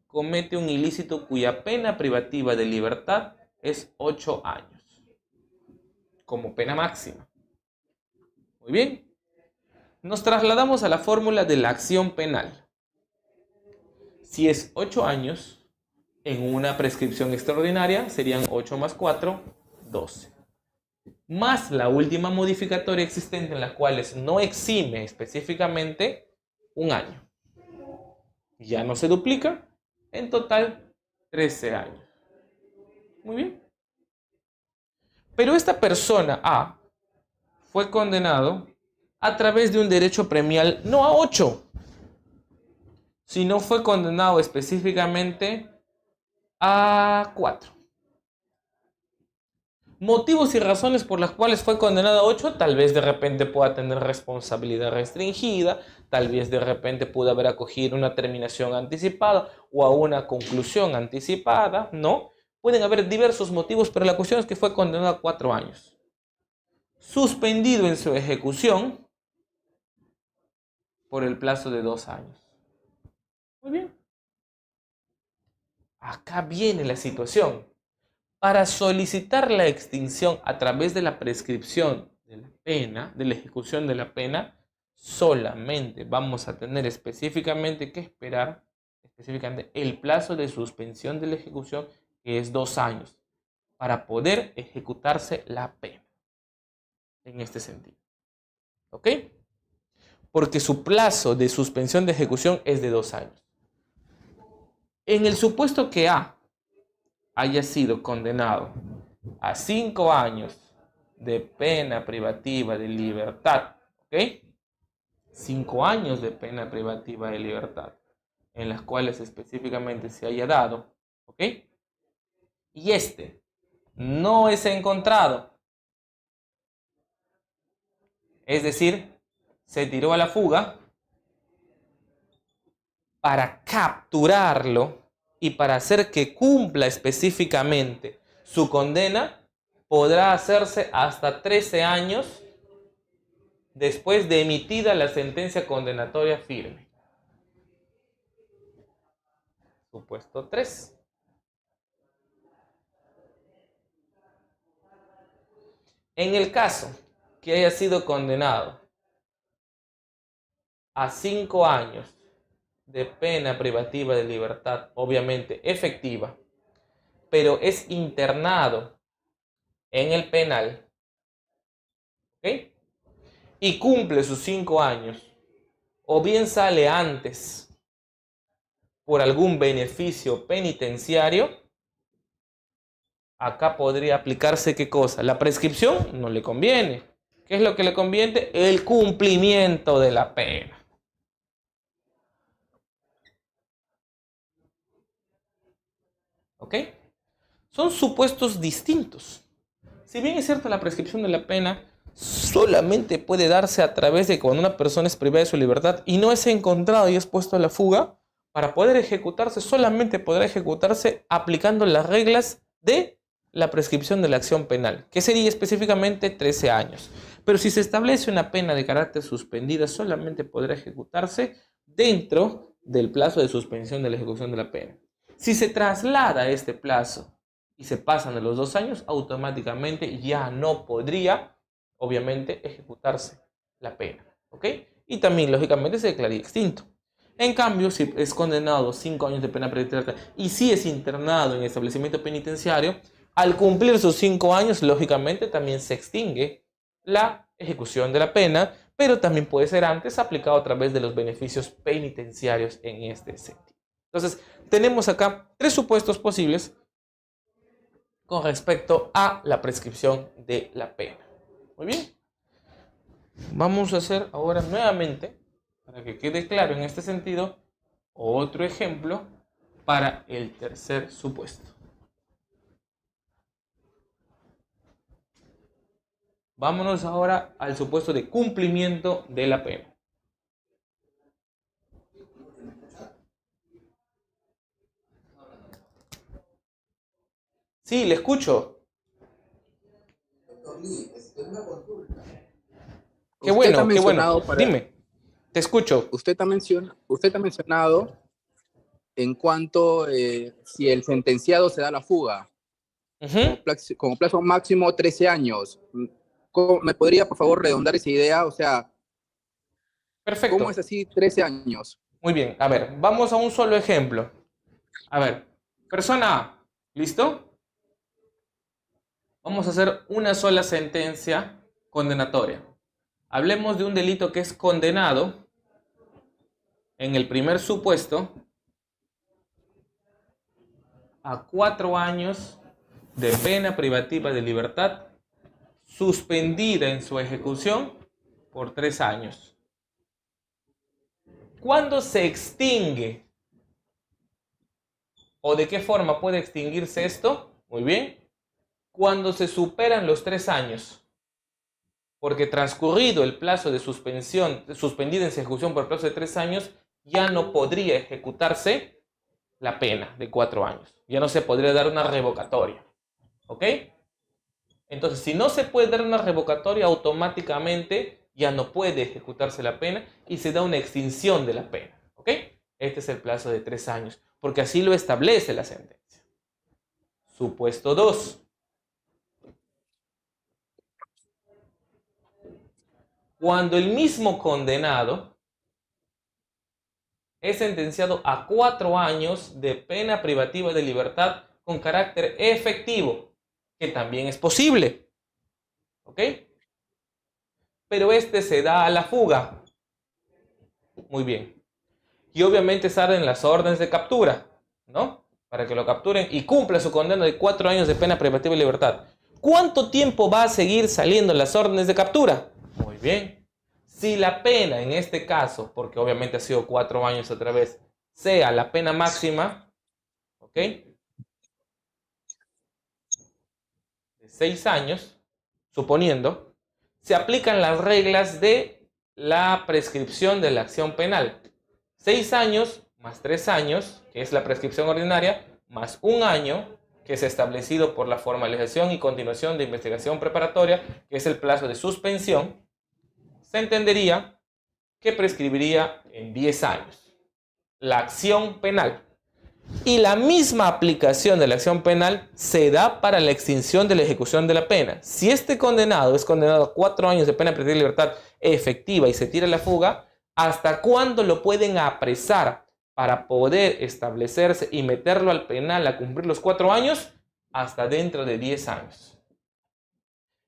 [SPEAKER 1] comete un ilícito cuya pena privativa de libertad es 8 años como pena máxima. Muy bien. Nos trasladamos a la fórmula de la acción penal. Si es 8 años, en una prescripción extraordinaria serían 8 más 4, 12. Más la última modificatoria existente en la cual no exime específicamente un año. Ya no se duplica, en total 13 años. Muy bien. Pero esta persona A fue condenado a través de un derecho premial no a 8, sino fue condenado específicamente a 4. Motivos y razones por las cuales fue condenado a 8, tal vez de repente pueda tener responsabilidad restringida, tal vez de repente pudo haber acogido una terminación anticipada o a una conclusión anticipada, ¿no? Pueden haber diversos motivos, pero la cuestión es que fue condenado a 4 años. Suspendido en su ejecución por el plazo de 2 años. Muy bien. Acá viene la situación. Para solicitar la extinción a través de la prescripción de la pena, de la ejecución de la pena, solamente vamos a tener específicamente que esperar el plazo de suspensión de la ejecución, que es 2 años, para poder ejecutarse la pena. En este sentido. ¿Ok? Porque su plazo de suspensión de ejecución es de 2 años. En el supuesto que A haya sido condenado a 5 años de pena privativa de libertad, ¿ok? 5 años de pena privativa de libertad, en las cuales específicamente se haya dado, ¿ok? Y este no es encontrado, es decir, se tiró a la fuga. Para capturarlo y para hacer que cumpla específicamente su condena, podrá hacerse hasta 13 años después de emitida la sentencia condenatoria firme. Supuesto 3. En el caso que haya sido condenado a 5 años de pena privativa de libertad, obviamente efectiva, pero es internado en el penal, ¿ok? Y cumple sus 5 años, o bien sale antes por algún beneficio penitenciario, acá podría aplicarse ¿qué cosa? La prescripción no le conviene. ¿Qué es lo que le conviene? El cumplimiento de la pena. ¿Ok? Son supuestos distintos. Si bien es cierto, la prescripción de la pena solamente puede darse a través de cuando una persona es privada de su libertad y no es encontrado y es puesto a la fuga, para poder ejecutarse solamente podrá ejecutarse aplicando las reglas de la prescripción de la acción penal, que sería específicamente 13 años. Pero si se establece una pena de carácter suspendida, solamente podrá ejecutarse dentro del plazo de suspensión de la ejecución de la pena. Si se traslada este plazo y se pasan de los 2 años, automáticamente ya no podría, obviamente, ejecutarse la pena. ¿Ok? Y también, lógicamente, se declararía extinto. En cambio, si es condenado a 5 años de pena privativa y si es internado en establecimiento penitenciario, al cumplir sus 5 años, lógicamente, también se extingue la ejecución de la pena, pero también puede ser antes aplicado a través de los beneficios penitenciarios en este sentido. Entonces, tenemos acá 3 supuestos posibles con respecto a la prescripción de la pena. Muy bien. Vamos a hacer ahora nuevamente, para que quede claro en este sentido, otro ejemplo para el tercer supuesto. Vámonos ahora al supuesto de cumplimiento de la pena. Sí, le escucho. Qué bueno, qué bueno. Dime, te escucho.
[SPEAKER 2] Usted ha mencionado en cuanto si el sentenciado se da la fuga.
[SPEAKER 1] Ujú.
[SPEAKER 2] como plazo máximo 13 años. ¿Me podría, por favor, redondar esa idea? O sea, ¿cómo es
[SPEAKER 1] Perfecto.
[SPEAKER 2] así 13 años?
[SPEAKER 1] Muy bien. A ver, vamos a un solo ejemplo. A ver, persona A, ¿listo? Vamos a hacer una sola sentencia condenatoria. Hablemos de un delito que es condenado en el primer supuesto a 4 años de pena privativa de libertad, suspendida en su ejecución por 3 años. ¿Cuándo se extingue? ¿O de qué forma puede extinguirse esto? Muy bien. Cuando se superan los 3 años. Porque transcurrido el plazo de suspensión, suspendida en su ejecución por plazo de 3 años, ya no podría ejecutarse la pena de 4 años. Ya no se podría dar una revocatoria. ¿Ok? Entonces, si no se puede dar una revocatoria, automáticamente ya no puede ejecutarse la pena y se da una extinción de la pena. ¿Ok? Este es el plazo de 3 años, porque así lo establece la sentencia. Supuesto 2. Cuando el mismo condenado es sentenciado a 4 años de pena privativa de libertad con carácter efectivo, que también es posible. ¿Ok? Pero este se da a la fuga. Muy bien. Y obviamente salen las órdenes de captura, ¿no? Para que lo capturen y cumpla su condena de 4 años de pena privativa de libertad. ¿Cuánto tiempo va a seguir saliendo las órdenes de captura? Muy bien. Si la pena en este caso, porque obviamente ha sido 4 años otra vez, sea la pena máxima, ¿ok? De 6 años, suponiendo, se aplican las reglas de la prescripción de la acción penal. 6 años más 3 años, que es la prescripción ordinaria, más un año, que es establecido por la formalización y continuación de investigación preparatoria, que es el plazo de suspensión, se entendería que prescribiría en 10 años la acción penal. Y la misma aplicación de la acción penal se da para la extinción de la ejecución de la pena. Si este condenado es condenado a 4 años de pena privativa de libertad efectiva y se tira la fuga, ¿hasta cuándo lo pueden apresar para poder establecerse y meterlo al penal a cumplir los 4 años? Hasta dentro de 10 años.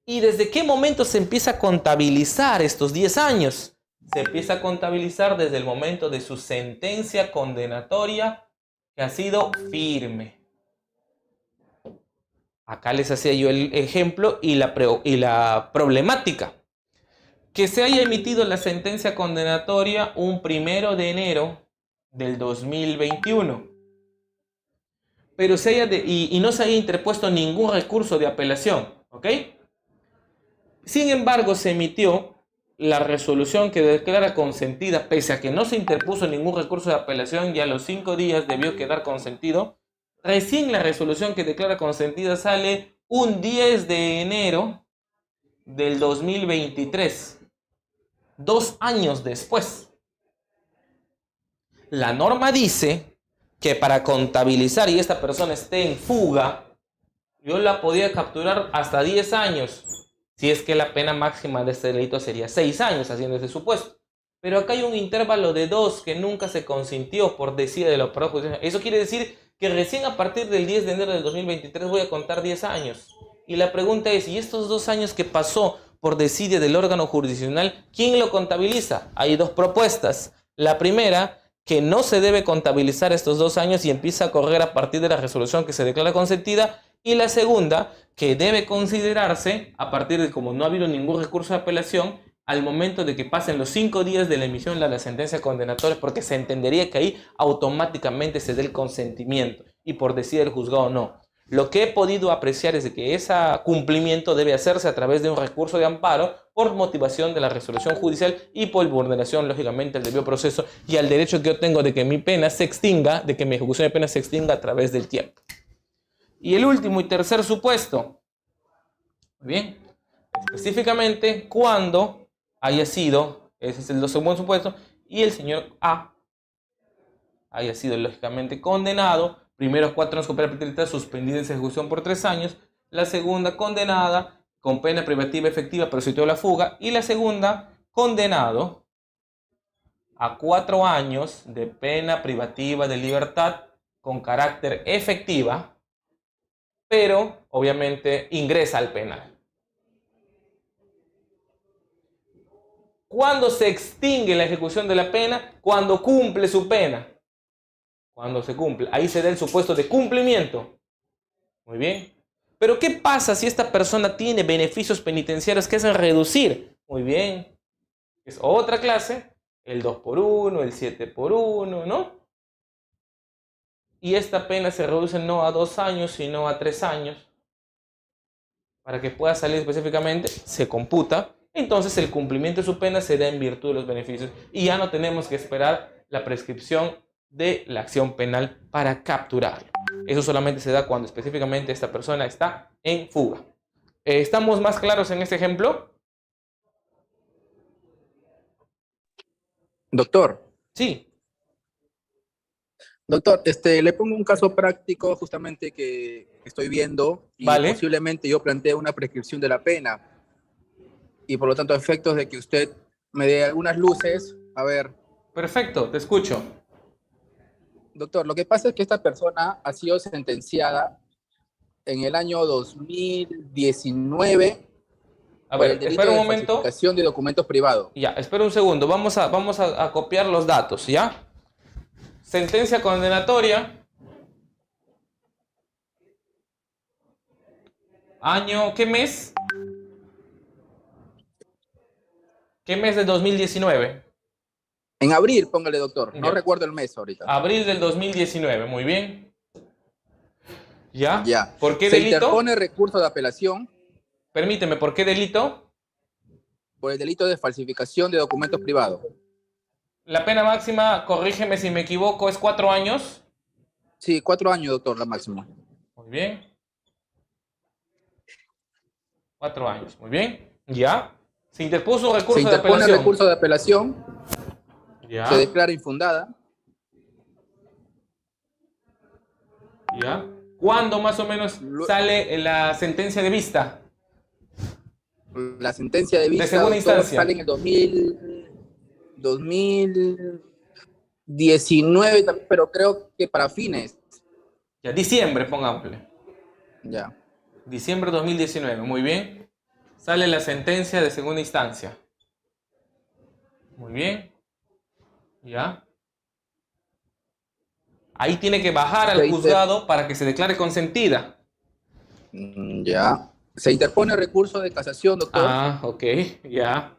[SPEAKER 1] ¿Y desde qué momento se empieza a contabilizar estos 10 años? Se empieza a contabilizar desde el momento de su sentencia condenatoria que ha sido firme. Acá les hacía yo el ejemplo y la problemática. Que se haya emitido la sentencia condenatoria un 1 de enero del 2021. Pero y no se haya interpuesto ningún recurso de apelación. ¿Ok? Sin embargo, se emitió la resolución que declara consentida, pese a que no se interpuso ningún recurso de apelación y a los 5 días debió quedar consentido. Recién la resolución que declara consentida sale un 10 de enero del 2023, 2 años después. La norma dice que para contabilizar y esta persona esté en fuga, yo la podía capturar hasta 10 años. Si es que la pena máxima de este delito sería 6 años, haciendo ese supuesto. Pero acá hay un intervalo de 2 que nunca se consintió por decida de la Operador Judicial. Eso quiere decir que recién a partir del 10 de enero del 2023 voy a contar 10 años. Y la pregunta es, ¿y estos 2 años que pasó por desidia del órgano jurisdiccional, quién lo contabiliza? Hay dos propuestas. La primera, que no se debe contabilizar estos 2 años y empieza a correr a partir de la resolución que se declara consentida. Y la segunda, que debe considerarse a partir de como no ha habido ningún recurso de apelación al momento de que pasen los 5 días de la emisión de la sentencia condenatoria, porque se entendería que ahí automáticamente se dé el consentimiento y por decir el juzgado no. Lo que he podido apreciar es de que ese cumplimiento debe hacerse a través de un recurso de amparo por motivación de la resolución judicial y por vulneración, lógicamente, al debido proceso y al derecho que yo tengo de que mi pena se extinga, de que mi ejecución de pena se extinga a través del tiempo. Y el último y tercer supuesto, muy bien, específicamente cuando haya sido, ese es el segundo supuesto, y el señor A haya sido lógicamente condenado Primeros 4 años con pena perpetua suspendida en su ejecución por 3 años. La segunda, condenada con pena privativa efectiva pero situó la fuga. Y la segunda, condenado a 4 años de pena privativa de libertad con carácter efectiva, pero obviamente ingresa al penal. ¿Cuándo se extingue la ejecución de la pena? Cuando cumple su pena. Cuando se cumple. Ahí se da el supuesto de cumplimiento. Muy bien. Pero ¿qué pasa si esta persona tiene beneficios penitenciarios que hacen reducir? Muy bien. Es otra clase. El 2x1, el 7x1, ¿no? Y esta pena se reduce no a 2 años, sino a 3 años. Para que pueda salir específicamente, se computa. Entonces el cumplimiento de su pena se da en virtud de los beneficios. Y ya no tenemos que esperar la prescripción de la acción penal para capturarlo. Eso solamente se da cuando específicamente esta persona está en fuga. ¿Estamos más claros en este ejemplo?
[SPEAKER 2] Doctor.
[SPEAKER 1] Sí.
[SPEAKER 2] Doctor, le pongo un caso práctico justamente que estoy viendo y
[SPEAKER 1] Vale.
[SPEAKER 2] posiblemente yo planteo una prescripción de la pena y por lo tanto a efectos de que usted me dé algunas luces. A ver.
[SPEAKER 1] Perfecto, te escucho.
[SPEAKER 2] Doctor, lo que pasa es que esta persona ha sido sentenciada en el año 2019
[SPEAKER 1] A
[SPEAKER 2] por
[SPEAKER 1] ver,
[SPEAKER 2] el delito
[SPEAKER 1] espera un
[SPEAKER 2] de
[SPEAKER 1] momento.
[SPEAKER 2] falsificación de documentos privados.
[SPEAKER 1] Ya, espera un segundo. Vamos a copiar los datos, ¿ya? Sentencia condenatoria. Año, ¿qué mes? ¿Qué mes de 2019?
[SPEAKER 2] En abril, póngale, doctor. No
[SPEAKER 1] Ya.
[SPEAKER 2] recuerdo el mes ahorita.
[SPEAKER 1] Abril del 2019, muy bien. ¿Ya?
[SPEAKER 2] Ya.
[SPEAKER 1] ¿Por qué
[SPEAKER 2] Se
[SPEAKER 1] delito?
[SPEAKER 2] interpone recurso de apelación
[SPEAKER 1] Permíteme, ¿por qué delito?
[SPEAKER 2] por el delito de falsificación de documentos privados.
[SPEAKER 1] La pena máxima, corrígeme si me equivoco, es 4 años.
[SPEAKER 2] Sí, 4 años, doctor, la máxima.
[SPEAKER 1] Muy bien. 4 años, muy bien. ¿Ya? Se interpuso un recurso
[SPEAKER 2] Se
[SPEAKER 1] de
[SPEAKER 2] interpone
[SPEAKER 1] apelación.
[SPEAKER 2] recurso de apelación.
[SPEAKER 1] ¿Ya?
[SPEAKER 2] Se declara infundada.
[SPEAKER 1] ¿Ya? ¿Cuándo más o menos sale la sentencia de vista?
[SPEAKER 2] La sentencia de vista,
[SPEAKER 1] de segunda
[SPEAKER 2] doctor,
[SPEAKER 1] instancia.
[SPEAKER 2] sale en el 2019, pero creo que para fines.
[SPEAKER 1] Ya, diciembre, pongámosle.
[SPEAKER 2] Ya.
[SPEAKER 1] Diciembre de 2019, muy bien. Sale la sentencia de segunda instancia. Muy bien. ¿Ya? Ahí tiene que bajar al juzgado para que se declare consentida.
[SPEAKER 2] Ya. Se interpone recurso de casación, doctor.
[SPEAKER 1] Ah, ok, ya.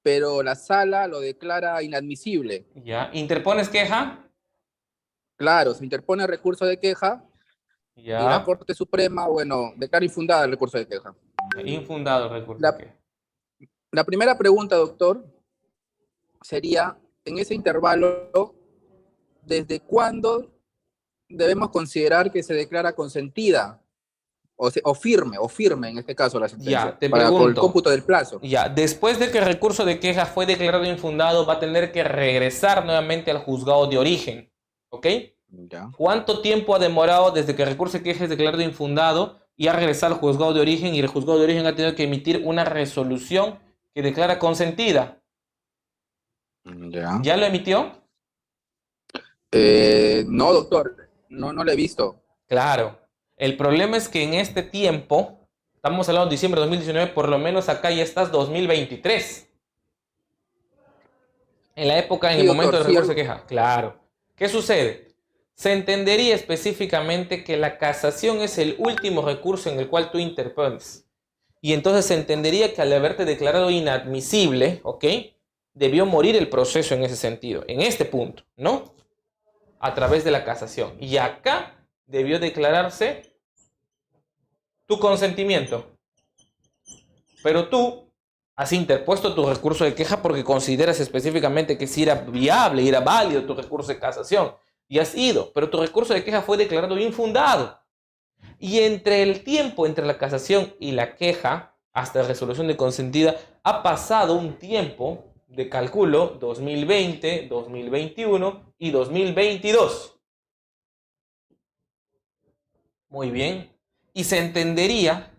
[SPEAKER 2] Pero la sala lo declara inadmisible.
[SPEAKER 1] Ya. ¿Interpones queja?
[SPEAKER 2] Claro, se interpone recurso de queja.
[SPEAKER 1] Ya.
[SPEAKER 2] Y la Corte Suprema, bueno, declara infundada el recurso de queja.
[SPEAKER 1] Infundado el recurso de queja.
[SPEAKER 2] La primera pregunta, doctor, sería, en ese intervalo, ¿desde cuándo debemos considerar que se declara consentida? O firme en este caso la sentencia.
[SPEAKER 1] Ya, te
[SPEAKER 2] para
[SPEAKER 1] pregunto.
[SPEAKER 2] Por el cómputo del plazo.
[SPEAKER 1] Ya, después de que el recurso de queja fue declarado infundado, va a tener que regresar nuevamente al juzgado de origen. ¿Ok?
[SPEAKER 2] Ya.
[SPEAKER 1] ¿Cuánto tiempo ha demorado desde que el recurso de queja es declarado infundado y ha regresado al juzgado de origen y el juzgado de origen ha tenido que emitir una resolución que declara consentida?
[SPEAKER 2] Ya.
[SPEAKER 1] ¿Ya lo emitió?
[SPEAKER 2] No, doctor, no lo he visto.
[SPEAKER 1] Claro. El problema es que en este tiempo, estamos hablando de diciembre de 2019, por lo menos acá ya estás 2023. En la época, en el momento del recurso de queja. Claro. ¿Qué sucede? Se entendería específicamente que la casación es el último recurso en el cual tú interpones. Y entonces se entendería que al haberte declarado inadmisible, ¿ok? Debió morir el proceso en ese sentido, en este punto, ¿no? A través de la casación. Y acá debió declararse tu consentimiento. Pero tú has interpuesto tu recurso de queja porque consideras específicamente que si era viable, era válido tu recurso de casación. Y has ido, pero tu recurso de queja fue declarado infundado. Y entre el tiempo entre la casación y la queja, hasta la resolución de consentida, ha pasado un tiempo de cálculo 2020, 2021 y 2022. Muy bien. Y se entendería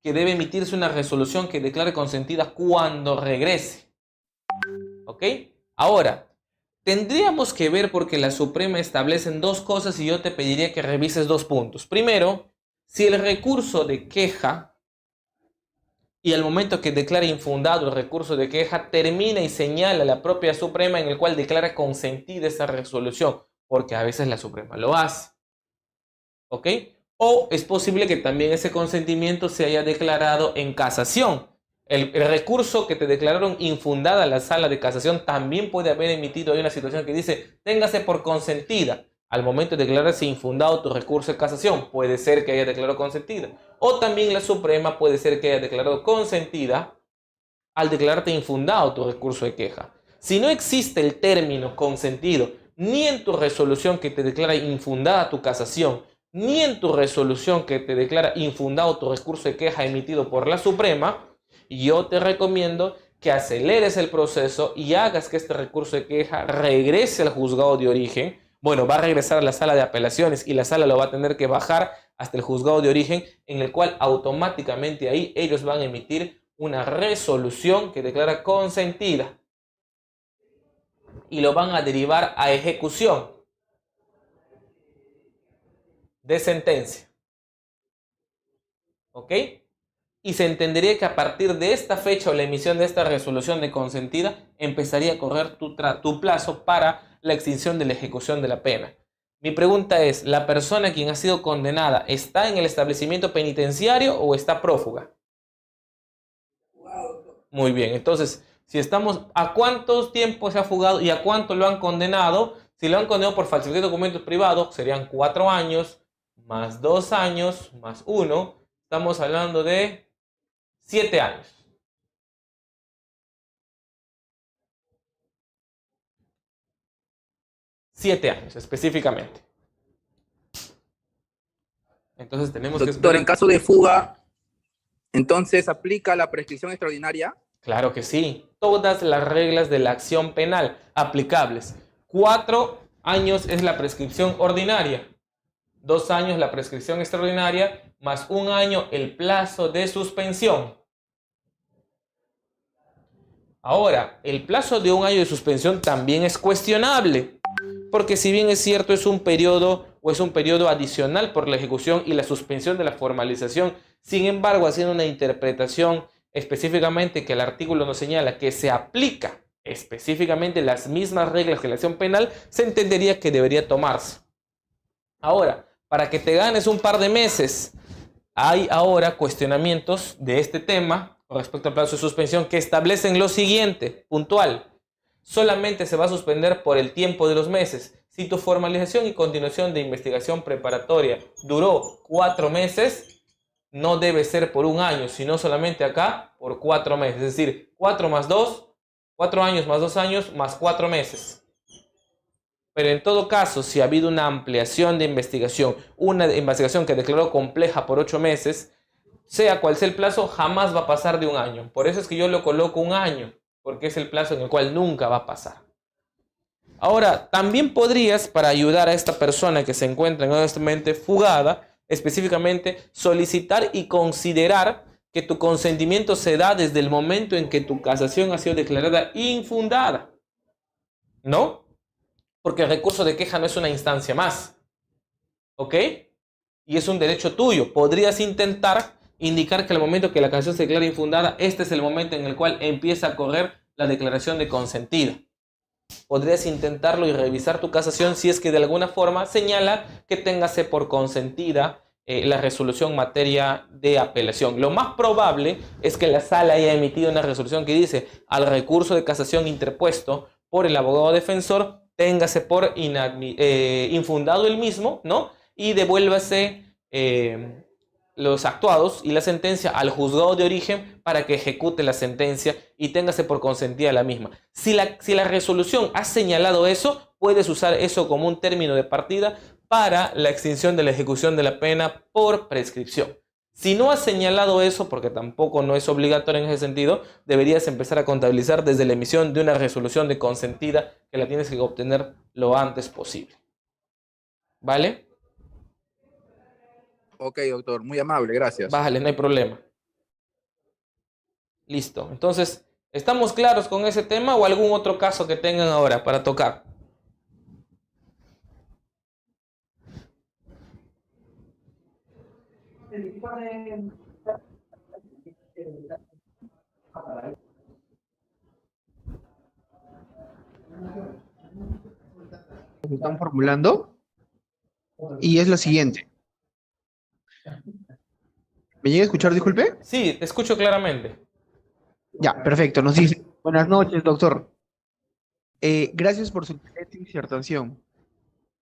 [SPEAKER 1] que debe emitirse una resolución que declare consentida cuando regrese. ¿Ok? Ahora, tendríamos que ver porque la Suprema establece dos cosas y yo te pediría que revises dos puntos. Primero, si el recurso de queja y al momento que declara infundado el recurso de queja termina y señala la propia Suprema en el cual declara consentida esa resolución, porque a veces la Suprema lo hace. ¿Ok? O es posible que también ese consentimiento se haya declarado en casación. El recurso que te declararon infundada la sala de casación también puede haber emitido ahí una situación que dice, téngase por consentida. Al momento de declararse infundado tu recurso de casación, puede ser que haya declarado consentida. O también la Suprema puede ser que haya declarado consentida al declararte infundado tu recurso de queja. Si no existe el término consentido ni en tu resolución que te declara infundada tu casación, ni en tu resolución que te declara infundado tu recurso de queja emitido por la Suprema, yo te recomiendo que aceleres el proceso y hagas que este recurso de queja regrese al juzgado de origen. Bueno, va a regresar a la sala de apelaciones y la sala lo va a tener que bajar hasta el juzgado de origen, en el cual automáticamente ahí ellos van a emitir una resolución que declara consentida y lo van a derivar a ejecución de sentencia. ¿Ok? Y se entendería que a partir de esta fecha o la emisión de esta resolución de consentida empezaría a correr tu plazo para la extinción de la ejecución de la pena. Mi pregunta es, ¿la persona quien ha sido condenada está en el establecimiento penitenciario o está prófuga? Muy bien, entonces, si estamos, ¿a cuántos tiempos se ha fugado y a cuánto lo han condenado? Si lo han condenado por falsificar documentos privados, serían 4 años, más 2 años, más 1. Estamos hablando de 7 años. 7 años específicamente. Entonces tenemos que
[SPEAKER 2] Doctor, en
[SPEAKER 1] esperar.
[SPEAKER 2] caso de fuga, entonces aplica la prescripción extraordinaria.
[SPEAKER 1] Claro que sí. Todas las reglas de la acción penal aplicables. 4 años es la prescripción ordinaria. 2 años la prescripción extraordinaria, más 1 año el plazo de suspensión. Ahora, el plazo de 1 año de suspensión también es cuestionable, porque si bien es cierto es un periodo o es un periodo adicional por la ejecución y la suspensión de la formalización, sin embargo, haciendo una interpretación específicamente que el artículo nos señala que se aplica específicamente las mismas reglas que la acción penal, se entendería que debería tomarse. Ahora, para que te ganes un par de meses, hay ahora cuestionamientos de este tema con respecto al plazo de suspensión que establecen lo siguiente, puntual. Solamente se va a suspender por el tiempo de los meses. Si tu formalización y continuación de investigación preparatoria duró 4 meses, no debe ser por 1 año, sino solamente acá por 4 meses. Es decir, 4 más 2, 4 años más 2 años más 4 meses. Pero en todo caso, si ha habido una ampliación de investigación, una investigación que declaró compleja por 8 meses, sea cual sea el plazo, jamás va a pasar de 1 año. Por eso es que yo lo coloco 1 año, porque es el plazo en el cual nunca va a pasar. Ahora, también podrías, para ayudar a esta persona que se encuentra honestamente fugada, específicamente solicitar y considerar que tu consentimiento se da desde el momento en que tu casación ha sido declarada infundada. ¿No? Porque el recurso de queja no es una instancia más. ¿Ok? Y es un derecho tuyo. Podrías intentar indicar que al momento que la casación se declara infundada, este es el momento en el cual empieza a correr la declaración de consentida. Podrías intentarlo y revisar tu casación si es que de alguna forma señala que téngase por consentida la resolución en materia de apelación. Lo más probable es que la sala haya emitido una resolución que dice al recurso de casación interpuesto por el abogado defensor, téngase por infundado el mismo, ¿no? Y devuélvase los actuados y la sentencia al juzgado de origen para que ejecute la sentencia y téngase por consentida la misma. Si la resolución ha señalado eso, puedes usar eso como un término de partida para la extinción de la ejecución de la pena por prescripción. Si no has señalado eso, porque tampoco no es obligatorio en ese sentido, deberías empezar a contabilizar desde la emisión de una resolución de consentida que la tienes que obtener lo antes posible. ¿Vale?
[SPEAKER 2] Ok, doctor, muy amable, gracias.
[SPEAKER 1] Vale, no hay problema. Listo. Entonces, ¿estamos claros con ese tema o algún otro caso que tengan ahora para tocar?
[SPEAKER 3] Se están formulando y es la siguiente. ¿Me llega a escuchar, disculpe?
[SPEAKER 1] Sí, te escucho claramente.
[SPEAKER 3] Ya, perfecto. Nos dice, buenas noches, doctor. Gracias por su excelente disertación.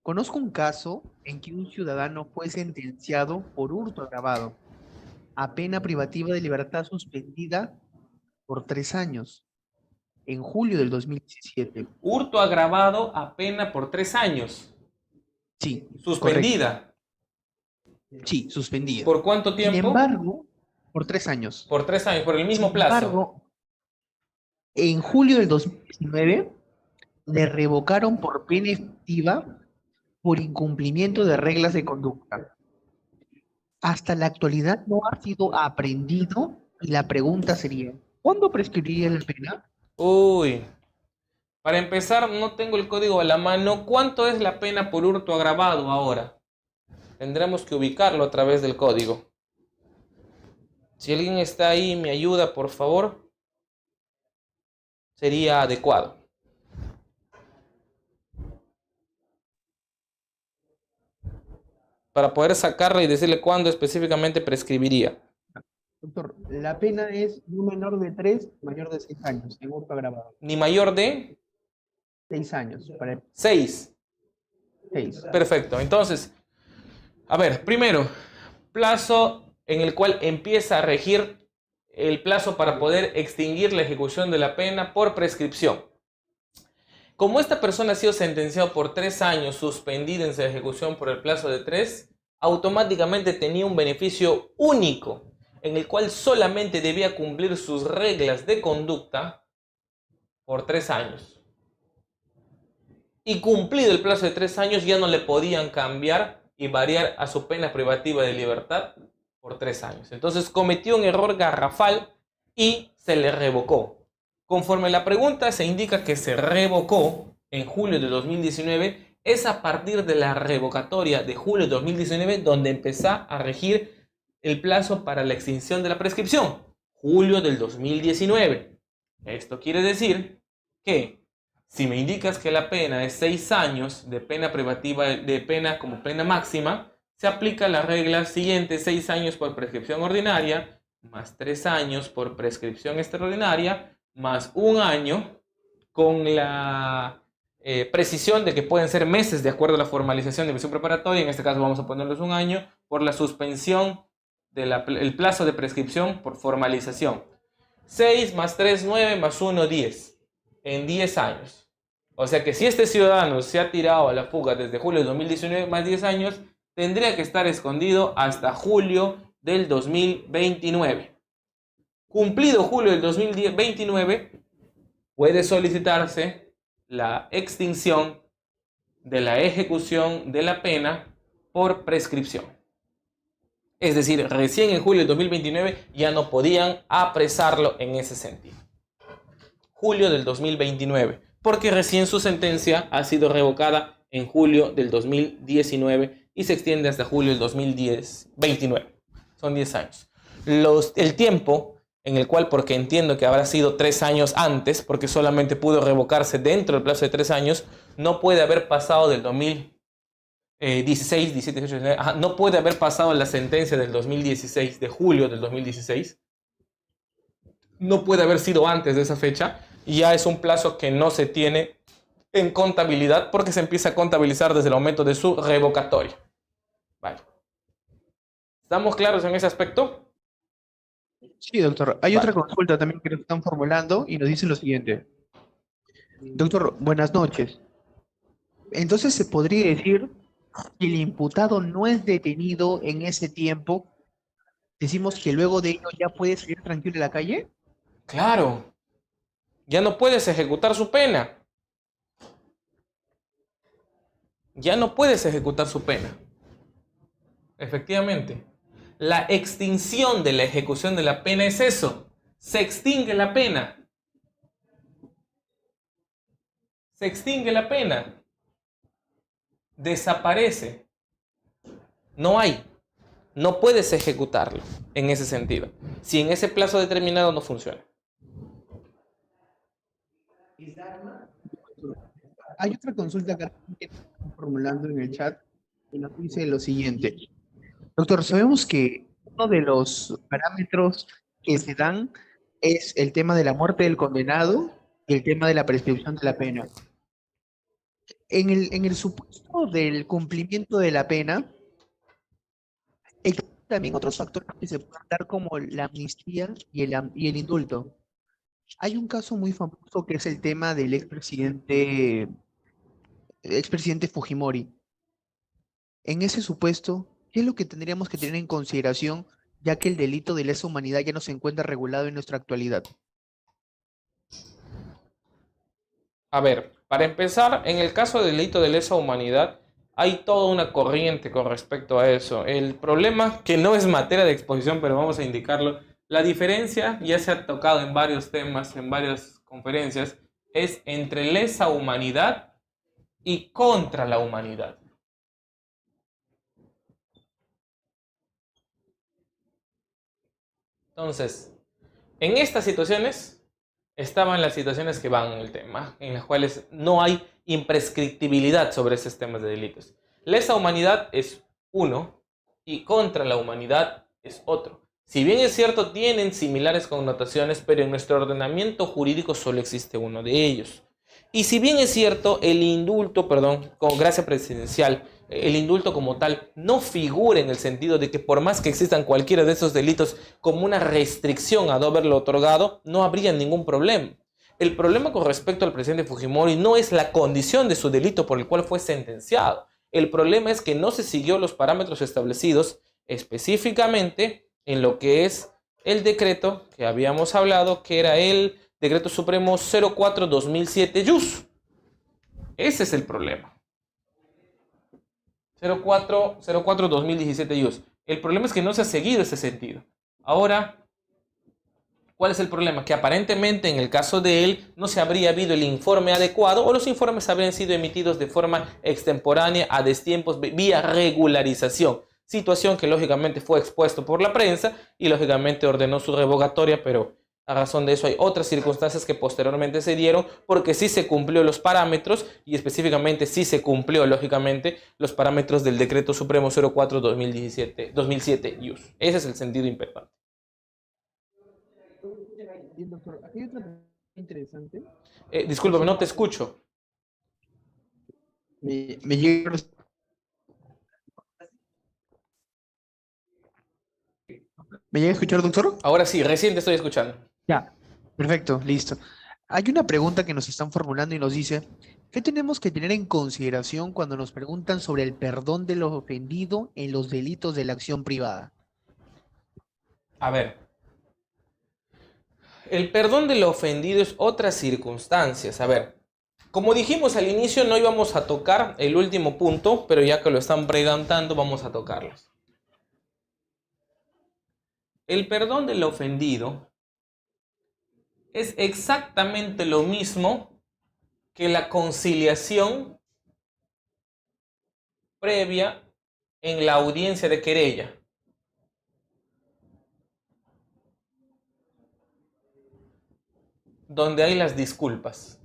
[SPEAKER 3] Conozco un caso en que un ciudadano fue sentenciado por hurto agravado a pena privativa de libertad suspendida por 3 años en julio del 2017.
[SPEAKER 1] Hurto agravado a pena por 3 años.
[SPEAKER 3] Sí, correcto.
[SPEAKER 1] Suspendida.
[SPEAKER 3] Sí, suspendida.
[SPEAKER 1] ¿Por cuánto
[SPEAKER 3] Sin
[SPEAKER 1] tiempo?
[SPEAKER 3] embargo, por 3 años.
[SPEAKER 1] Por 3 años, por el mismo
[SPEAKER 3] Sin
[SPEAKER 1] plazo.
[SPEAKER 3] embargo, en julio del 2019 le revocaron por pena efectiva por incumplimiento de reglas de conducta. Hasta la actualidad no ha sido aprendido y la pregunta sería, ¿cuándo prescribiría la pena?
[SPEAKER 1] Uy. Para empezar, no tengo el código a la mano. ¿Cuánto es la pena por hurto agravado ahora? Tendremos que ubicarlo a través del código. Si alguien está ahí y me ayuda, por favor, sería adecuado. Para poder sacarla y decirle cuándo específicamente prescribiría.
[SPEAKER 3] Doctor, la pena es no menor de 3, mayor de 6 años, en hurto agravado.
[SPEAKER 1] Ni mayor de
[SPEAKER 3] 6 años, para
[SPEAKER 1] 6.
[SPEAKER 3] 6.
[SPEAKER 1] Perfecto. Entonces, a ver, primero, plazo en el cual empieza a regir el plazo para poder extinguir la ejecución de la pena por prescripción. Como esta persona ha sido sentenciado por 3 años, suspendida en su ejecución por el plazo de 3, automáticamente tenía un beneficio único, en el cual solamente debía cumplir sus reglas de conducta por 3 años. Y cumplido el plazo de 3 años, ya no le podían cambiar y variar a su pena privativa de libertad por 3 años. Entonces cometió un error garrafal y se le revocó. Conforme la pregunta se indica que se revocó en julio de 2019, es a partir de la revocatoria de julio de 2019 donde empezó a regir el plazo para la extinción de la prescripción, julio del 2019. Esto quiere decir que si me indicas que la pena es 6 años de pena privativa de pena como pena máxima, se aplica la regla siguiente: 6 años por prescripción ordinaria, más 3 años por prescripción extraordinaria, más 1 año con la precisión de que pueden ser meses de acuerdo a la formalización de misión preparatoria. En este caso vamos a ponerlos 1 año por la suspensión del plazo de prescripción por formalización. 6 más 3, 9 más 1, 10. En 10 años. O sea que si este ciudadano se ha tirado a la fuga desde julio de 2019 más 10 años, tendría que estar escondido hasta julio del 2029. Cumplido julio del 2029, puede solicitarse la extinción de la ejecución de la pena por prescripción. Es decir, recién en julio del 2029 ya no podían apresarlo en ese sentido. Julio del 2029, porque recién su sentencia ha sido revocada en julio del 2019 y se extiende hasta julio del 2029. Son 10 años. El tiempo en el cual, porque entiendo que habrá sido 3 años antes, porque solamente pudo revocarse dentro del plazo de 3 años, no puede haber pasado del 2016, 17, 18, 19, no puede haber pasado la sentencia del 2016, de julio del 2016. No puede haber sido antes de esa fecha. Y ya es un plazo que no se tiene en contabilidad porque se empieza a contabilizar desde el momento de su revocatoria. Vale. ¿Estamos claros en ese aspecto?
[SPEAKER 3] Sí, doctor. Hay
[SPEAKER 1] Vale.
[SPEAKER 3] otra consulta también que nos están formulando y nos dice lo siguiente. Doctor, buenas noches. Entonces, ¿se podría decir que el imputado no es detenido en ese tiempo? Decimos que luego de ello ya puede salir tranquilo a la calle.
[SPEAKER 1] Claro. Ya no puedes ejecutar su pena. Ya no puedes ejecutar su pena. Efectivamente. La extinción de la ejecución de la pena es eso. Se extingue la pena. Se extingue la pena. Desaparece. No hay. No puedes ejecutarlo en ese sentido. Si en ese plazo determinado no funciona.
[SPEAKER 3] Hay otra consulta que están formulando en el chat y nos dice lo siguiente. Doctor, sabemos que uno de los parámetros que se dan es el tema de la muerte del condenado y el tema de la prescripción de la pena. En el supuesto del cumplimiento de la pena, existen también otros factores que se pueden dar como la amnistía y el indulto. Hay un caso muy famoso que es el tema del expresidente Fujimori. En ese supuesto, ¿qué es lo que tendríamos que tener en consideración, ya que el delito de lesa humanidad ya no se encuentra regulado en nuestra actualidad?
[SPEAKER 1] A ver, para empezar, en el caso del delito de lesa humanidad, hay toda una corriente con respecto a eso. El problema, que no es materia de exposición, pero vamos a indicarlo, la diferencia, ya se ha tocado en varios temas, en varias conferencias, es entre lesa humanidad y contra la humanidad. Entonces, en estas situaciones estaban las situaciones que van en el tema, en las cuales no hay imprescriptibilidad sobre esos temas de delitos. Lesa humanidad es uno y contra la humanidad es otro. Si bien es cierto, tienen similares connotaciones, pero en nuestro ordenamiento jurídico solo existe uno de ellos. Y si bien es cierto, el indulto, con gracia presidencial, el indulto como tal no figura en el sentido de que por más que existan cualquiera de esos delitos como una restricción a no haberlo otorgado, no habría ningún problema. El problema con respecto al presidente Fujimori no es la condición de su delito por el cual fue sentenciado. El problema es que no se siguió los parámetros establecidos específicamente en lo que es el decreto que habíamos hablado, que era el Decreto Supremo 04-2007 Ese es el problema. 04-2017 El problema es que no se ha seguido ese sentido. Ahora, ¿cuál es el problema? Que aparentemente en el caso de él no se habría habido el informe adecuado o los informes habrían sido emitidos de forma extemporánea a destiempos vía regularización. Situación que lógicamente fue expuesto por la prensa y lógicamente ordenó su revocatoria, pero a razón de eso hay otras circunstancias que posteriormente se dieron porque sí se cumplió los parámetros y específicamente sí se cumplió lógicamente los parámetros del Decreto Supremo 04-2007 Ese es el sentido imperante.
[SPEAKER 3] Bien, doctor, aquí hay otra pregunta interesante.
[SPEAKER 1] Discúlpame, no te escucho.
[SPEAKER 3] Me llega. ¿Me llega a escuchar, doctor?
[SPEAKER 1] Ahora sí, recién te estoy escuchando.
[SPEAKER 3] Ya, perfecto, listo. Hay una pregunta que nos están formulando y nos dice, ¿qué tenemos que tener en consideración cuando nos preguntan sobre el perdón de los ofendidos en los delitos de la acción privada?
[SPEAKER 1] A ver, el perdón del ofendido es otras circunstancias. A ver, como dijimos al inicio, no íbamos a tocar el último punto, pero ya que lo están preguntando, vamos a tocarlos. El perdón del ofendido es exactamente lo mismo que la conciliación previa en la audiencia de querella. Donde hay las disculpas.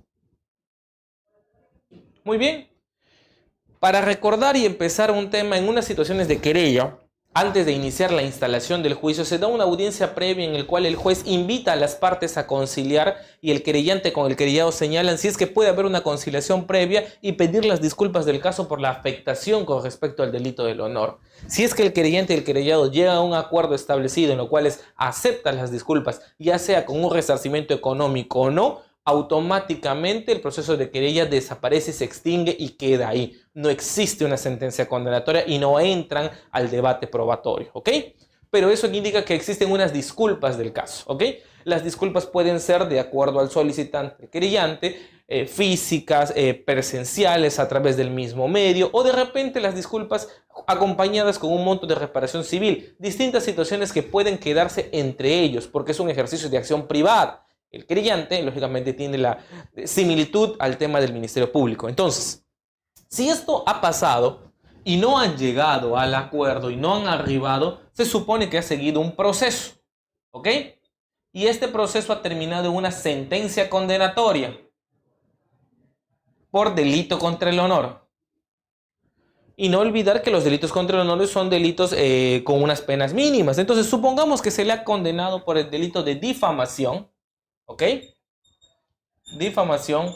[SPEAKER 1] Muy bien. Para recordar y empezar un tema en unas situaciones de querella, antes de iniciar la instalación del juicio, se da una audiencia previa en la cual el juez invita a las partes a conciliar y el querellante con el querellado señalan si es que puede haber una conciliación previa y pedir las disculpas del caso por la afectación con respecto al delito del honor. Si es que el querellante y el querellado llegan a un acuerdo establecido en lo cual aceptan las disculpas, ya sea con un resarcimiento económico o no, automáticamente el proceso de querella desaparece, se extingue y queda ahí. No existe una sentencia condenatoria y no entran al debate probatorio, ¿ok? Pero eso indica que existen unas disculpas del caso, ¿ok? Las disculpas pueden ser, de acuerdo al solicitante, el querellante, físicas, presenciales a través del mismo medio, o de repente las disculpas acompañadas con un monto de reparación civil. Distintas situaciones que pueden quedarse entre ellos porque es un ejercicio de acción privada. El querellante, lógicamente, tiene la similitud al tema del Ministerio Público. Entonces, si esto ha pasado y no han llegado al acuerdo y no han arribado, se supone que ha seguido un proceso, ¿ok? Y este proceso ha terminado en una sentencia condenatoria por delito contra el honor. Y no olvidar que los delitos contra el honor son delitos con unas penas mínimas. Entonces, supongamos que se le ha condenado por el delito de difamación, ¿ok? Difamación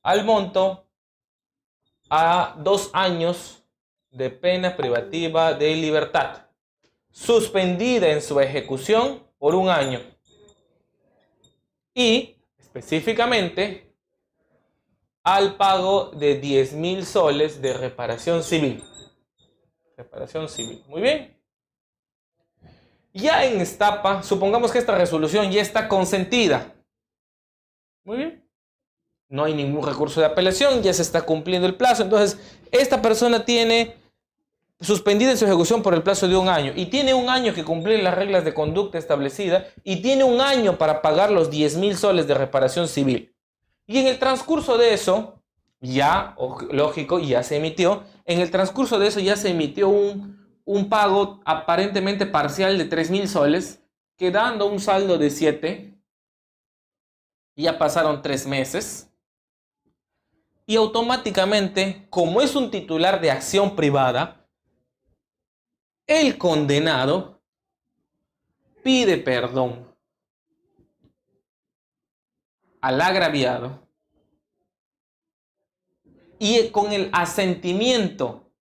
[SPEAKER 1] al monto a 2 años de pena privativa de libertad, suspendida en su ejecución por 1 año. Y específicamente al pago de 10.000 soles de reparación civil. Reparación civil. Muy bien. Ya en etapa, supongamos que esta resolución ya está consentida. Muy bien. No hay ningún recurso de apelación, ya se está cumpliendo el plazo. Entonces, esta persona tiene suspendida en su ejecución por el plazo de 1 año y tiene 1 año que cumplir las reglas de conducta establecidas y tiene 1 año para pagar los 10.000 soles de reparación civil. Y en el transcurso de eso, ya, lógico, ya se emitió, en el transcurso de eso ya se emitió un pago aparentemente parcial de 3.000 soles, quedando un saldo de 7. Ya pasaron 3 meses. Y automáticamente, como es un titular de acción privada, el condenado pide perdón al agraviado y con el asentimiento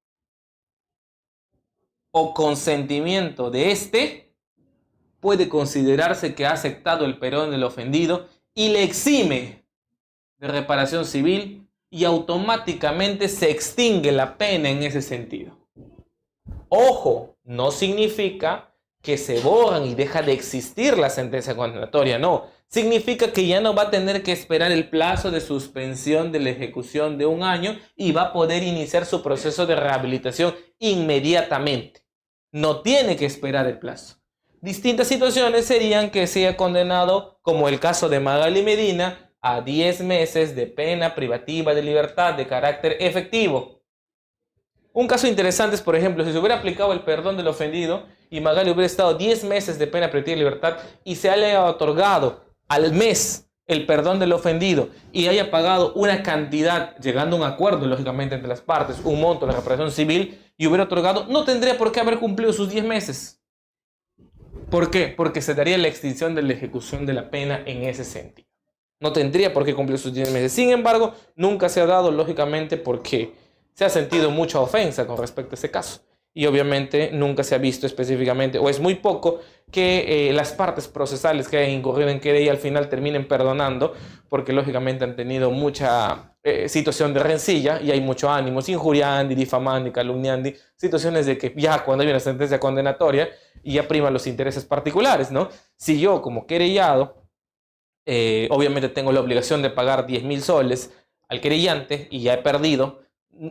[SPEAKER 1] o consentimiento de éste puede considerarse que ha aceptado el perdón del ofendido y le exime de reparación civil y automáticamente se extingue la pena en ese sentido. Ojo, no significa que se borran y deja de existir la sentencia condenatoria, no. Significa que ya no va a tener que esperar el plazo de suspensión de la ejecución de 1 año y va a poder iniciar su proceso de rehabilitación inmediatamente. No tiene que esperar el plazo. Distintas situaciones serían que sea condenado, como el caso de Magali Medina, a 10 meses de pena privativa de libertad de carácter efectivo. Un caso interesante es, por ejemplo, si se hubiera aplicado el perdón del ofendido y Magali hubiera estado 10 meses de pena privativa de libertad y se haya otorgado al mes el perdón del ofendido y haya pagado una cantidad, llegando a un acuerdo, lógicamente, entre las partes, un monto de la reparación civil y hubiera otorgado, no tendría por qué haber cumplido sus 10 meses. ¿Por qué? Porque se daría la extinción de la ejecución de la pena en ese sentido. No tendría por qué cumplir sus 10 meses. Sin embargo, nunca se ha dado, lógicamente, porque se ha sentido mucha ofensa con respecto a ese caso. Y obviamente nunca se ha visto específicamente, o es muy poco, que las partes procesales que hayan incurrido en querella al final terminen perdonando, porque lógicamente han tenido mucha situación de rencilla y hay mucho ánimo, injuriando, difamando, calumniando, situaciones de que ya cuando hay una sentencia condenatoria ya priman los intereses particulares, ¿no? Si yo como querellado, obviamente tengo la obligación de pagar 10.000 soles al querellante y ya he perdido,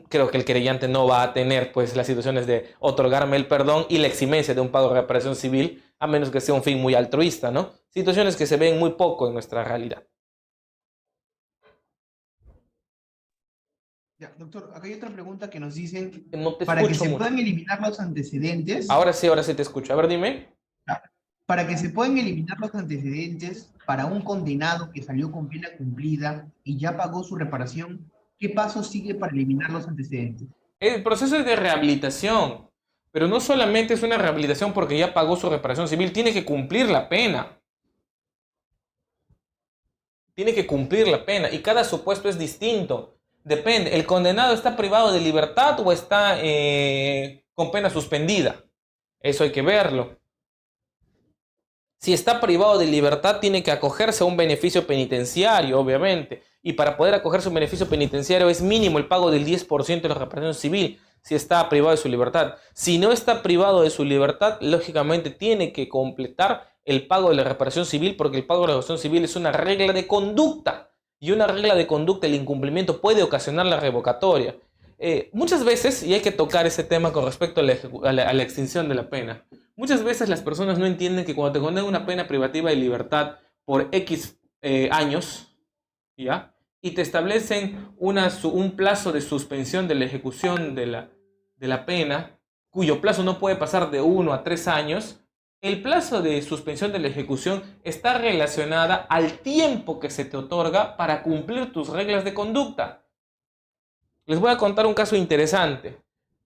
[SPEAKER 1] creo que el querellante no va a tener pues las situaciones de otorgarme el perdón y la eximencia de un pago de reparación civil, a menos que sea un fin muy altruista, ¿no? Situaciones que se ven muy poco en nuestra realidad.
[SPEAKER 3] Ya, doctor, acá hay otra pregunta que nos dicen,
[SPEAKER 1] No te
[SPEAKER 3] para que
[SPEAKER 1] escucho
[SPEAKER 3] se
[SPEAKER 1] mucho.
[SPEAKER 3] puedan eliminar los antecedentes,
[SPEAKER 1] Ahora sí te escucho. A ver, dime.
[SPEAKER 3] para que se puedan eliminar los antecedentes para un condenado que salió con pena cumplida y ya pagó su reparación, ¿qué paso sigue para eliminar los antecedentes?
[SPEAKER 1] El proceso es de rehabilitación, pero no solamente es una rehabilitación porque ya pagó su reparación civil, tiene que cumplir la pena. Tiene que cumplir la pena y cada supuesto es distinto. Depende, ¿el condenado está privado de libertad o está con pena suspendida? Eso hay que verlo. Si está privado de libertad, tiene que acogerse a un beneficio penitenciario, obviamente. Y para poder acogerse a un beneficio penitenciario es mínimo el pago del 10% de la reparación civil, si está privado de su libertad. Si no está privado de su libertad, lógicamente tiene que completar el pago de la reparación civil, porque el pago de la reparación civil es una regla de conducta. y una regla de conducta, el incumplimiento puede ocasionar la revocatoria. Muchas veces, y hay que tocar ese tema con respecto a la extinción de la pena, muchas veces las personas no entienden que cuando te condenan una pena privativa de libertad por X años, ¿ya? Y te establecen un plazo de suspensión de la ejecución de la pena, cuyo plazo no puede pasar de 1 a 3 años, el plazo de suspensión de la ejecución está relacionada al tiempo que se te otorga para cumplir tus reglas de conducta. Les voy a contar un caso interesante.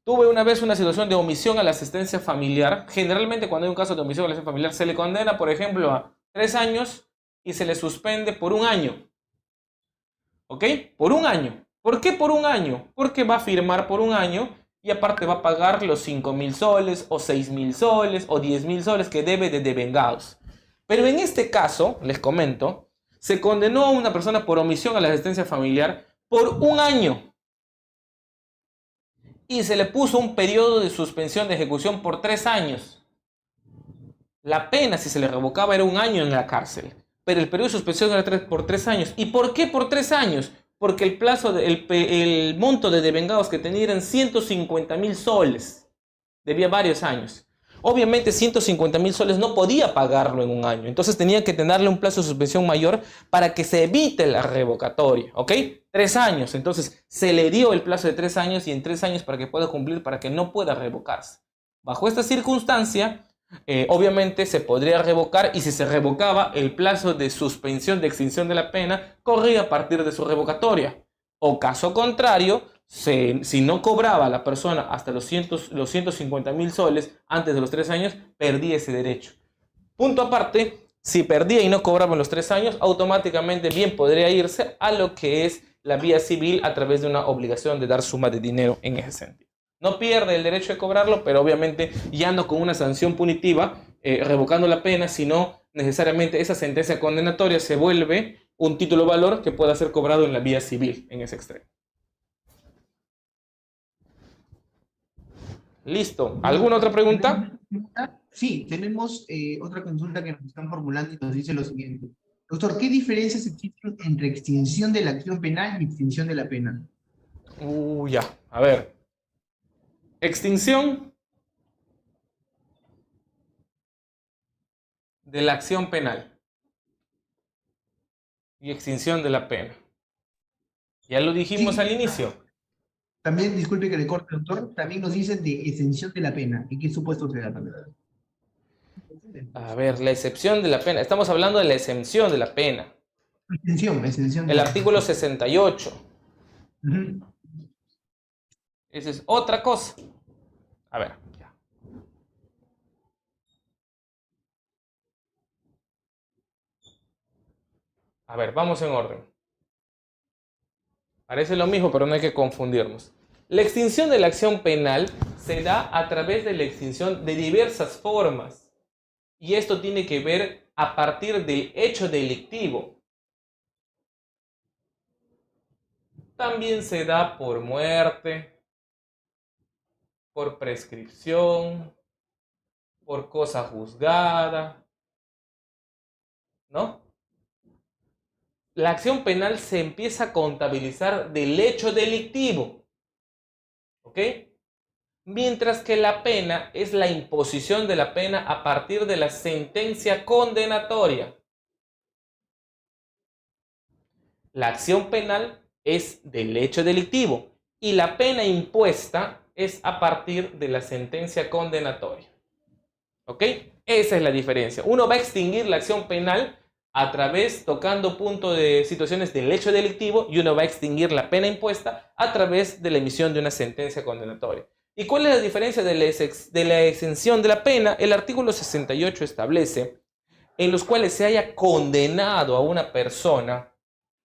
[SPEAKER 1] Tuve una vez una situación de omisión a la asistencia familiar. Generalmente cuando hay un caso de omisión a la asistencia familiar se le condena, por ejemplo, a 3 años y se le suspende por 1 año. ¿Ok? Por 1 año. ¿Por qué por 1 año? Porque va a firmar por 1 año y aparte va a pagar los 5.000 soles o 6.000 soles o 10.000 soles que debe de devengados. Pero en este caso, les comento, se condenó a una persona por omisión a la asistencia familiar por 1 año. Y se le puso un periodo de suspensión de ejecución por 3 años. La pena, si se le revocaba, era 1 año en la cárcel. Pero el periodo de suspensión era por 3 años. ¿Y por qué por 3 años? Porque el plazo, el monto de devengados que tenía eran 150.000 soles. Debía varios años. Obviamente 150.000 soles no podía pagarlo en 1 año. Entonces tenía que tenerle un plazo de suspensión mayor para que se evite la revocatoria. ¿Ok? 3 años. Entonces se le dio el plazo de 3 años y en 3 años para que pueda cumplir, para que no pueda revocarse. Bajo esta circunstancia, obviamente se podría revocar, y si se revocaba, el plazo de suspensión de extinción de la pena corría a partir de su revocatoria. O caso contrario, si no cobraba la persona hasta los 150.000 soles antes de los 3 años, perdía ese derecho. Punto aparte, si perdía y no cobraba en los 3 años, automáticamente bien podría irse a lo que es la vía civil a través de una obligación de dar suma de dinero en ese sentido. No pierde el derecho de cobrarlo, pero obviamente ya no con una sanción punitiva, revocando la pena, sino necesariamente esa sentencia condenatoria se vuelve un título valor que pueda ser cobrado en la vía civil en ese extremo. Listo. ¿Alguna otra pregunta?
[SPEAKER 3] Sí, tenemos otra consulta que nos están formulando y nos dice lo siguiente. Doctor, ¿qué diferencias existen entre extinción de la acción penal y extinción de la pena?
[SPEAKER 1] Ya. A ver. Extinción de la acción penal y extinción de la pena. Ya lo dijimos
[SPEAKER 3] Sí.
[SPEAKER 1] al inicio.
[SPEAKER 3] También, disculpe que le corte, doctor, también nos dicen de exención de la pena. ¿En qué supuesto se da también?
[SPEAKER 1] A ver, la excepción de la pena. Estamos hablando de la exención de la pena.
[SPEAKER 3] Exención.
[SPEAKER 1] El artículo 68.
[SPEAKER 3] Ujú.
[SPEAKER 1] Esa es otra cosa. A ver. Ya. A ver, vamos en orden. Parece lo mismo, pero no hay que confundirnos. La extinción de la acción penal se da a través de la extinción de diversas formas. Y esto tiene que ver a partir del hecho delictivo. También se da por muerte, por prescripción, por cosa juzgada, ¿no? La acción penal se empieza a contabilizar del hecho delictivo, ¿ok? Mientras que la pena es la imposición de la pena a partir de la sentencia condenatoria. La acción penal es del hecho delictivo y la pena impuesta es a partir de la sentencia condenatoria. ¿Ok? Esa es la diferencia. Uno va a extinguir la acción penal a través, tocando punto de situaciones del hecho delictivo, y uno va a extinguir la pena impuesta a través de la emisión de una sentencia condenatoria. ¿Y cuál es la diferencia de la exención de la pena? El artículo 68 establece en los cuales se haya condenado a una persona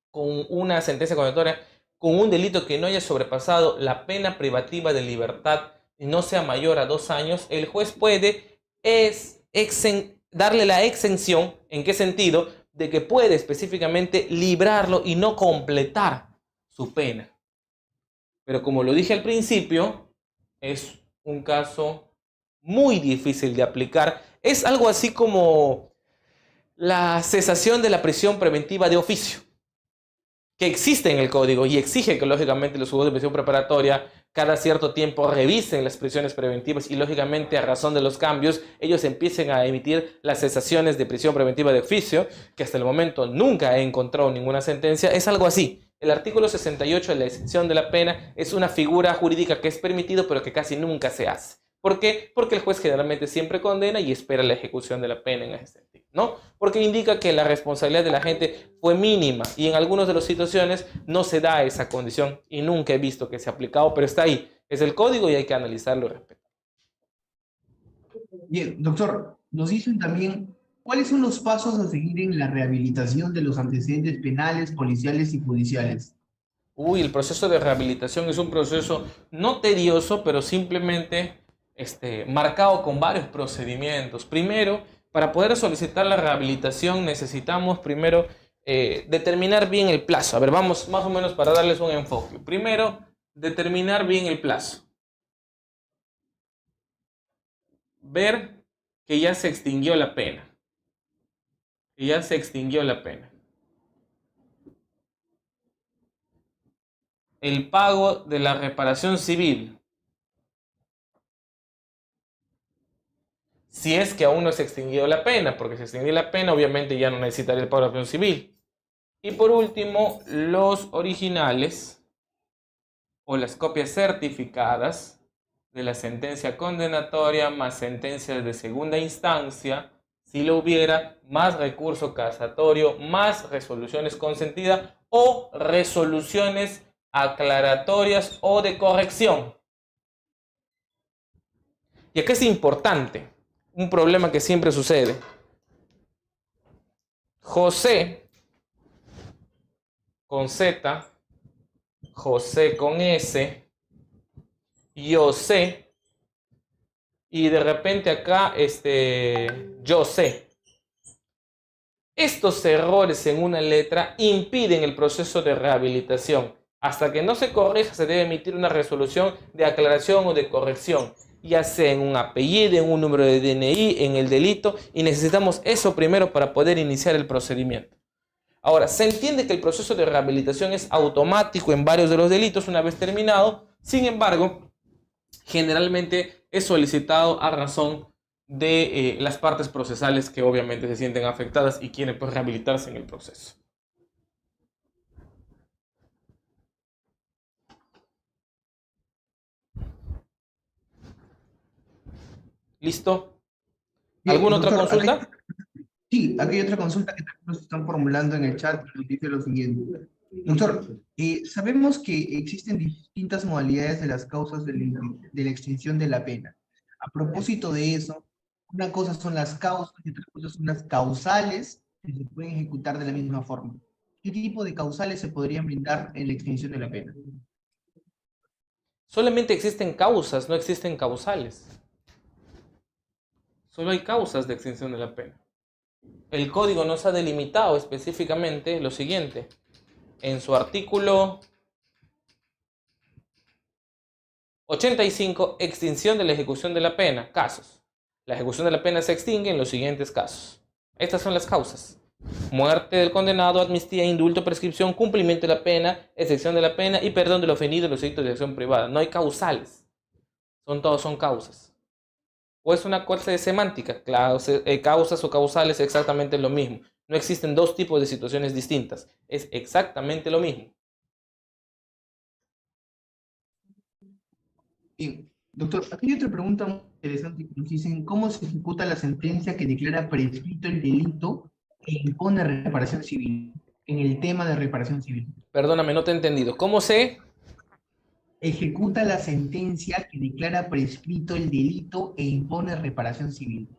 [SPEAKER 1] con una sentencia condenatoria con un delito que no haya sobrepasado la pena privativa de libertad y no sea mayor a 2 años, el juez puede darle la exención. ¿En qué sentido? De que puede específicamente librarlo y no completar su pena. Pero como lo dije al principio, es un caso muy difícil de aplicar. Es algo así como la cesación de la prisión preventiva de oficio. que existe en el código y exige que lógicamente los juzgados de prisión preparatoria cada cierto tiempo revisen las prisiones preventivas y lógicamente a razón de los cambios ellos empiecen a emitir las cesaciones de prisión preventiva de oficio, que hasta el momento nunca he encontrado ninguna sentencia. Es algo así. El artículo 68 de la exención de la pena es una figura jurídica que es permitido pero que casi nunca se hace. ¿Por qué? Porque el juez generalmente siempre condena y espera la ejecución de la pena en ese sentido, ¿no? Porque indica que la responsabilidad de la gente fue mínima y en algunas de las situaciones no se da esa condición y nunca he visto que se ha aplicado, pero está ahí. Es el código y hay que analizarlo y respetarlo.
[SPEAKER 3] Bien, doctor, nos dicen también cuáles son los pasos a seguir en la rehabilitación de los antecedentes penales, policiales y judiciales.
[SPEAKER 1] Uy, el proceso de rehabilitación es un proceso no tedioso, pero simplemente marcado con varios procedimientos. Primero, para poder solicitar la rehabilitación necesitamos primero determinar bien el plazo. A ver, vamos más o menos para darles un enfoque. Primero, determinar bien el plazo. Ver que ya se extinguió la pena. Que ya se extinguió la pena. El pago de la reparación civil. Si es que aún no se ha extinguido la pena, porque si extinguió la pena, obviamente ya no necesitaría el pago de la reparación civil. Y por último, los originales o las copias certificadas de la sentencia condenatoria más sentencias de segunda instancia, si lo hubiera, más recurso casatorio, más resoluciones consentidas o resoluciones aclaratorias o de corrección. Y acá es importante, un problema que siempre sucede. José con Z, José con S, yo sé, y de repente acá yo sé. Estos errores en una letra impiden el proceso de rehabilitación. Hasta que no se corrija se debe emitir una resolución de aclaración o de corrección, ya sea en un apellido, en un número de DNI, en el delito, y necesitamos eso primero para poder iniciar el procedimiento. Ahora, se entiende que el proceso de rehabilitación es automático en varios de los delitos una vez terminado, sin embargo, generalmente es solicitado a razón de las partes procesales que obviamente se sienten afectadas y quieren pues, rehabilitarse en el proceso. ¿Listo?
[SPEAKER 3] Bien,
[SPEAKER 1] ¿Alguna otra
[SPEAKER 3] doctor,
[SPEAKER 1] consulta?
[SPEAKER 3] sí, aquí hay otra consulta que también nos están formulando en el chat, que nos dice lo siguiente. Doctor, sabemos que existen distintas modalidades de las causas de la extinción de la pena. A propósito de eso, una cosa son las causas y otra cosa son las causales que se pueden ejecutar de la misma forma. ¿Qué tipo de causales se podrían brindar en la extinción de la pena?
[SPEAKER 1] Solamente existen causas, no existen causales. Solo hay causas de extinción de la pena. El código nos ha delimitado específicamente lo siguiente. En su artículo 85, extinción de la ejecución de la pena, casos. La ejecución de la pena se extingue en los siguientes casos. Estas son las causas. Muerte del condenado, amnistía, indulto, prescripción, cumplimiento de la pena, excepción de la pena y perdón del ofendido en los delitos de acción privada. No hay causales. Todos son causas. O es una cosa de semántica. Causas o causales es exactamente lo mismo. No existen dos tipos de situaciones distintas. Es exactamente lo mismo.
[SPEAKER 3] Bien, doctor, aquí hay otra pregunta muy interesante que nos dicen, ¿cómo se ejecuta la sentencia que declara prescrito el delito e impone reparación civil? En el tema de reparación civil.
[SPEAKER 1] Perdóname, no te he entendido. ¿Cómo se?
[SPEAKER 3] Ejecuta la sentencia que declara prescrito el delito e impone reparación civil.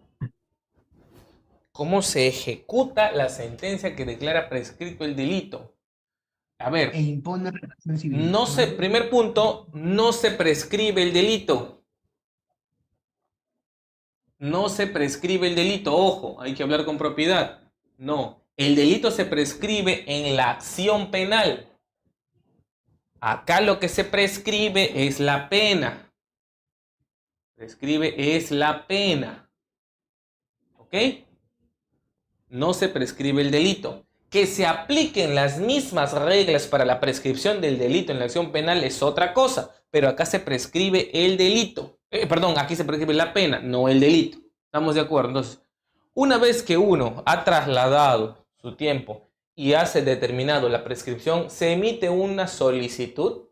[SPEAKER 1] ¿Cómo se ejecuta la sentencia que declara prescrito el delito? A ver,
[SPEAKER 3] E impone reparación civil.
[SPEAKER 1] primer punto, no se prescribe el delito. No se prescribe el delito. Ojo, hay que hablar con propiedad. No, el delito se prescribe en la acción penal. Acá lo que se prescribe es la pena. Prescribe es la pena. ¿Ok? No se prescribe el delito. Que se apliquen las mismas reglas para la prescripción del delito en la acción penal es otra cosa, pero acá se prescribe el delito. Aquí se prescribe la pena, no el delito. ¿Estamos de acuerdo? Entonces, una vez que uno ha trasladado su tiempo y hace determinado la prescripción, se emite una solicitud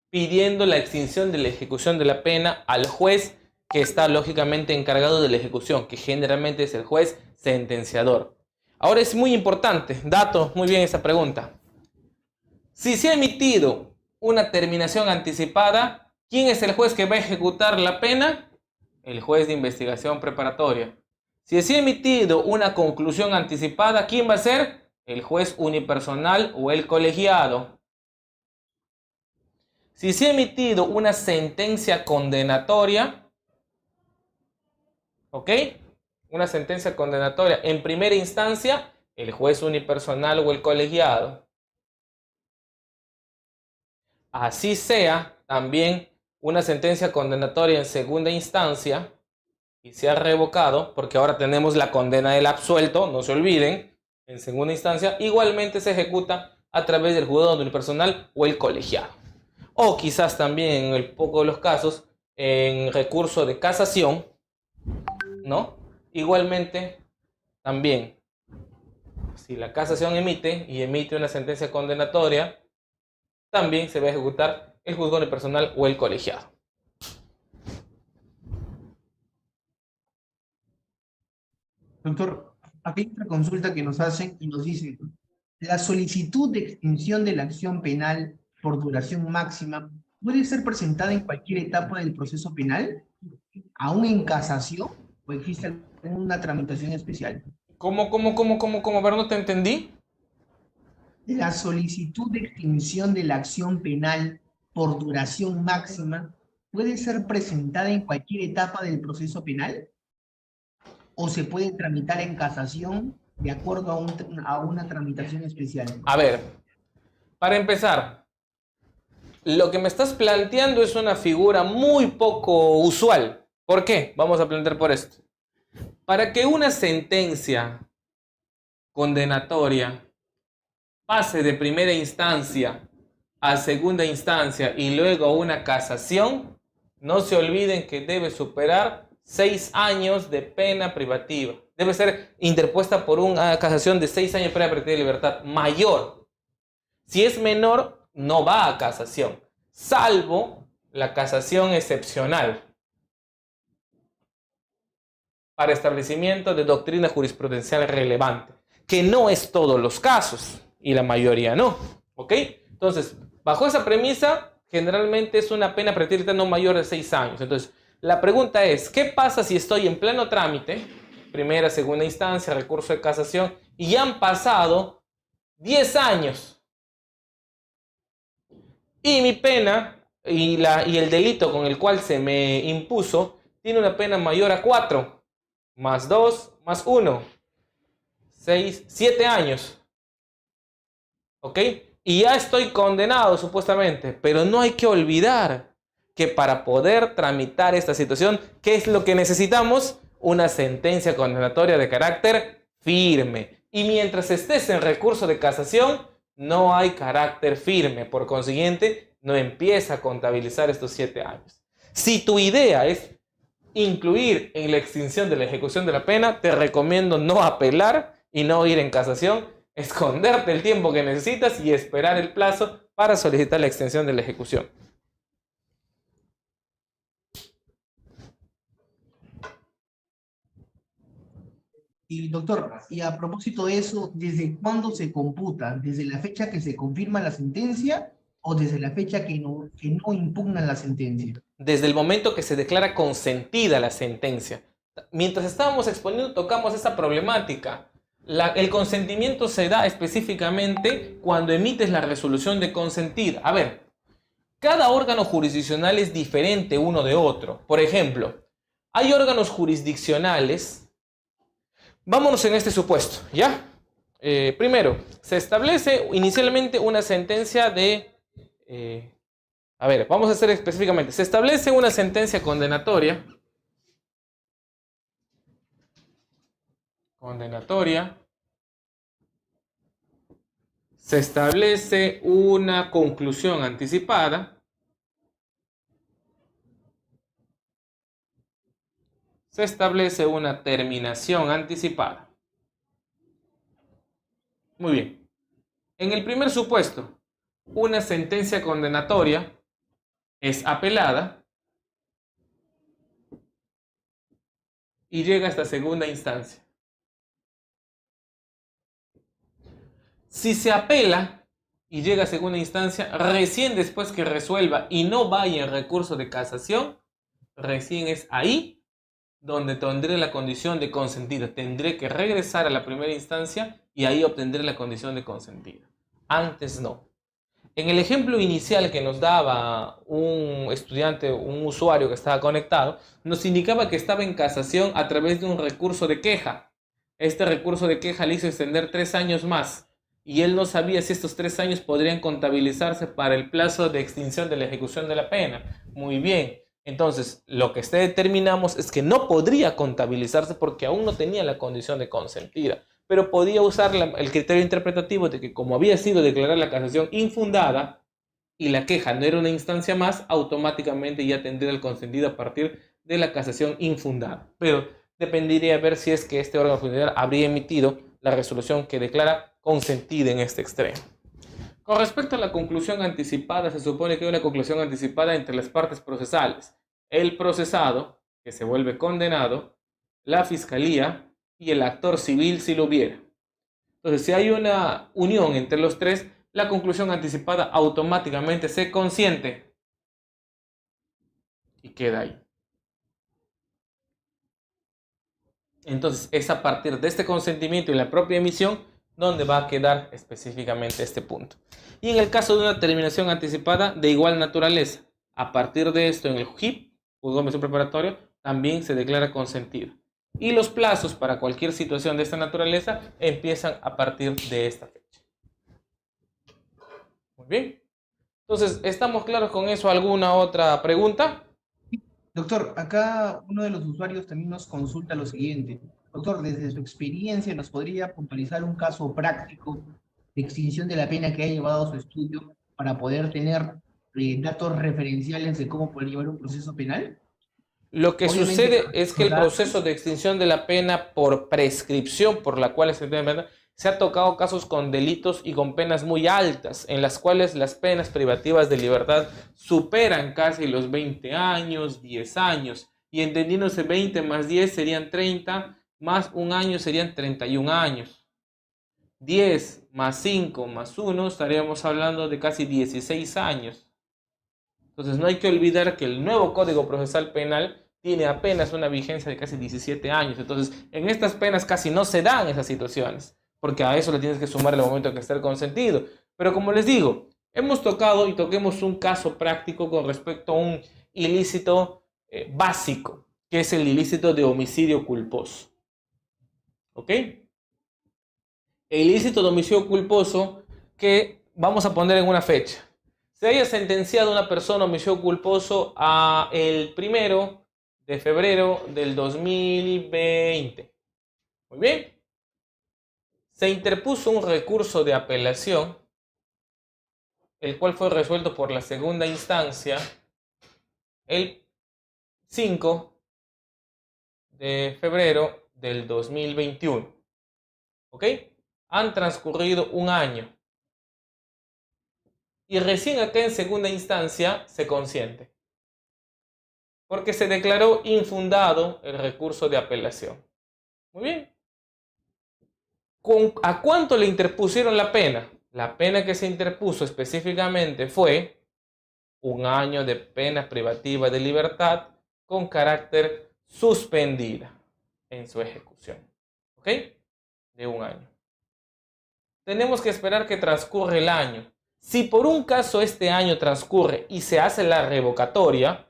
[SPEAKER 1] pidiendo la extinción de la ejecución de la pena al juez que está lógicamente encargado de la ejecución, que generalmente es el juez sentenciador. Ahora es muy importante, dato, muy bien esa pregunta. Si se ha emitido una terminación anticipada, ¿quién es el juez que va a ejecutar la pena? El juez de investigación preparatoria. Si se ha emitido una conclusión anticipada, ¿quién va a ser? El juez unipersonal o el colegiado. Si se ha emitido una sentencia condenatoria, ¿ok? Una sentencia condenatoria en primera instancia, el juez unipersonal o el colegiado. Así sea, también una sentencia condenatoria en segunda instancia y se ha revocado, porque ahora tenemos la condena del absuelto, no se olviden, en segunda instancia, igualmente se ejecuta a través del juzgado unipersonal o el colegiado. O quizás también, en el poco de los casos, en recurso de casación, ¿no? Igualmente, también, si la casación emite una sentencia condenatoria, también se va a ejecutar el juzgado unipersonal o el colegiado.
[SPEAKER 3] Doctor, aquí hay otra consulta que nos hacen y nos dicen, ¿la solicitud de extinción de la acción penal por duración máxima puede ser presentada en cualquier etapa del proceso penal, aún en casación, o existe alguna tramitación especial?
[SPEAKER 1] ¿Cómo? A ver, no te entendí.
[SPEAKER 3] La solicitud de extinción de la acción penal por duración máxima puede ser presentada en cualquier etapa del proceso penal o se puede tramitar en casación de acuerdo a una tramitación especial.
[SPEAKER 1] A ver, para empezar, lo que me estás planteando es una figura muy poco usual. ¿Por qué? Vamos a plantear por esto. Para que una sentencia condenatoria pase de primera instancia a segunda instancia y luego a una casación, no se olviden que debe superar 6 años de pena privativa. Debe ser interpuesta por una casación de 6 años de pena privativa de libertad mayor. Si es menor, no va a casación, salvo la casación excepcional para establecimiento de doctrina jurisprudencial relevante, que no es todos los casos y la mayoría no. ¿Ok? Entonces, bajo esa premisa, generalmente es una pena privativa no mayor de 6 años. Entonces, la pregunta es, ¿qué pasa si estoy en pleno trámite, primera, segunda instancia, recurso de casación, y han pasado 10 años? Y mi pena y el delito con el cual se me impuso tiene una pena mayor a 4, más 2, más 1, 6, 7 años. ¿Ok? Y ya estoy condenado supuestamente, pero no hay que olvidar que para poder tramitar esta situación, ¿qué es lo que necesitamos? Una sentencia condenatoria de carácter firme. Y mientras estés en recurso de casación, no hay carácter firme. Por consiguiente, no empieza a contabilizar estos 7 años. Si tu idea es incluir en la extinción de la ejecución de la pena, te recomiendo no apelar y no ir en casación, esconderte el tiempo que necesitas y esperar el plazo para solicitar la extensión de la ejecución.
[SPEAKER 3] Y doctor, y a propósito de eso, ¿desde cuándo se computa? ¿Desde la fecha que se confirma la sentencia o desde la fecha que no impugnan la sentencia?
[SPEAKER 1] Desde el momento que se declara consentida la sentencia. Mientras estábamos exponiendo, tocamos esa problemática. El consentimiento se da específicamente cuando emites la resolución de consentir. A ver, cada órgano jurisdiccional es diferente uno de otro. Por ejemplo, hay órganos jurisdiccionales. Vámonos en este supuesto, ¿ya? Primero, se establece inicialmente una sentencia de... a ver, vamos a hacer específicamente. Se establece una sentencia condenatoria. Se establece una conclusión anticipada. Se establece una terminación anticipada. Muy bien. En el primer supuesto, una sentencia condenatoria es apelada y llega hasta segunda instancia. Si se apela y llega a segunda instancia, recién después que resuelva y no vaya en recurso de casación, recién es ahí donde tendré la condición de consentida. Tendré que regresar a la primera instancia y ahí obtendré la condición de consentida. Antes no. En el ejemplo inicial que nos daba un estudiante, un usuario que estaba conectado, nos indicaba que estaba en casación a través de un recurso de queja. Este recurso de queja le hizo extender 3 años más y él no sabía si estos 3 años podrían contabilizarse para el plazo de extinción de la ejecución de la pena. Muy bien. Entonces, lo que determinamos es que no podría contabilizarse porque aún no tenía la condición de consentida, pero podía usar el criterio interpretativo de que como había sido declarada la casación infundada y la queja no era una instancia más, automáticamente ya tendría el consentido a partir de la casación infundada. Pero dependería ver si es que este órgano funcional habría emitido la resolución que declara consentida en este extremo. Con respecto a la conclusión anticipada, se supone que hay una conclusión anticipada entre las partes procesales. El procesado, que se vuelve condenado, la fiscalía y el actor civil si lo hubiera. Entonces, si hay una unión entre los tres, la conclusión anticipada automáticamente se consiente y queda ahí. Entonces, es a partir de este consentimiento y la propia emisión donde va a quedar específicamente este punto. Y en el caso de una terminación anticipada de igual naturaleza, a partir de esto en el JIP, juzgado de admisión preparatorio, también se declara consentido. Y los plazos para cualquier situación de esta naturaleza empiezan a partir de esta fecha. Muy bien. Entonces, ¿estamos claros con eso? ¿Alguna otra pregunta?
[SPEAKER 3] Doctor, acá uno de los usuarios también nos consulta lo siguiente. Doctor, desde su experiencia, ¿nos podría puntualizar un caso práctico de extinción de la pena que haya llevado a su estudio para poder tener datos referenciales de cómo poder llevar un proceso penal?
[SPEAKER 1] Lo que
[SPEAKER 3] Obviamente,
[SPEAKER 1] sucede es que el
[SPEAKER 3] datos.
[SPEAKER 1] proceso de extinción de la pena por prescripción por la cual se ha tocado casos con delitos y con penas muy altas, en las cuales las penas privativas de libertad superan casi los 20 años, 10 años, y entendiéndose 20 más 10 serían 30, más un año serían 31 años. 10 más 5 más 1 estaríamos hablando de casi 16 años. Entonces no hay que olvidar que el nuevo Código Procesal Penal tiene apenas una vigencia de casi 17 años. Entonces en estas penas casi no se dan esas situaciones, porque a eso le tienes que sumar el momento de que esté consentido. Pero como les digo, hemos tocado y toquemos un caso práctico con respecto a un ilícito básico, que es el ilícito de homicidio culposo. ¿Ok? El ilícito de homicidio culposo que vamos a poner en una fecha. Se haya sentenciado una persona homicidio culposo a el 1 de febrero del 2020. Muy bien. Se interpuso un recurso de apelación, el cual fue resuelto por la segunda instancia el 5 de febrero del 2021. ¿Ok? Han transcurrido un año. Y recién acá en segunda instancia se consiente, porque se declaró infundado el recurso de apelación. Muy bien. ¿A cuánto le interpusieron la pena? La pena que se interpuso específicamente fue 1 año de pena privativa de libertad con carácter suspendida en su ejecución. ¿Ok? De 1 año. Tenemos que esperar que transcurra el año. Si por un caso este año transcurre y se hace la revocatoria,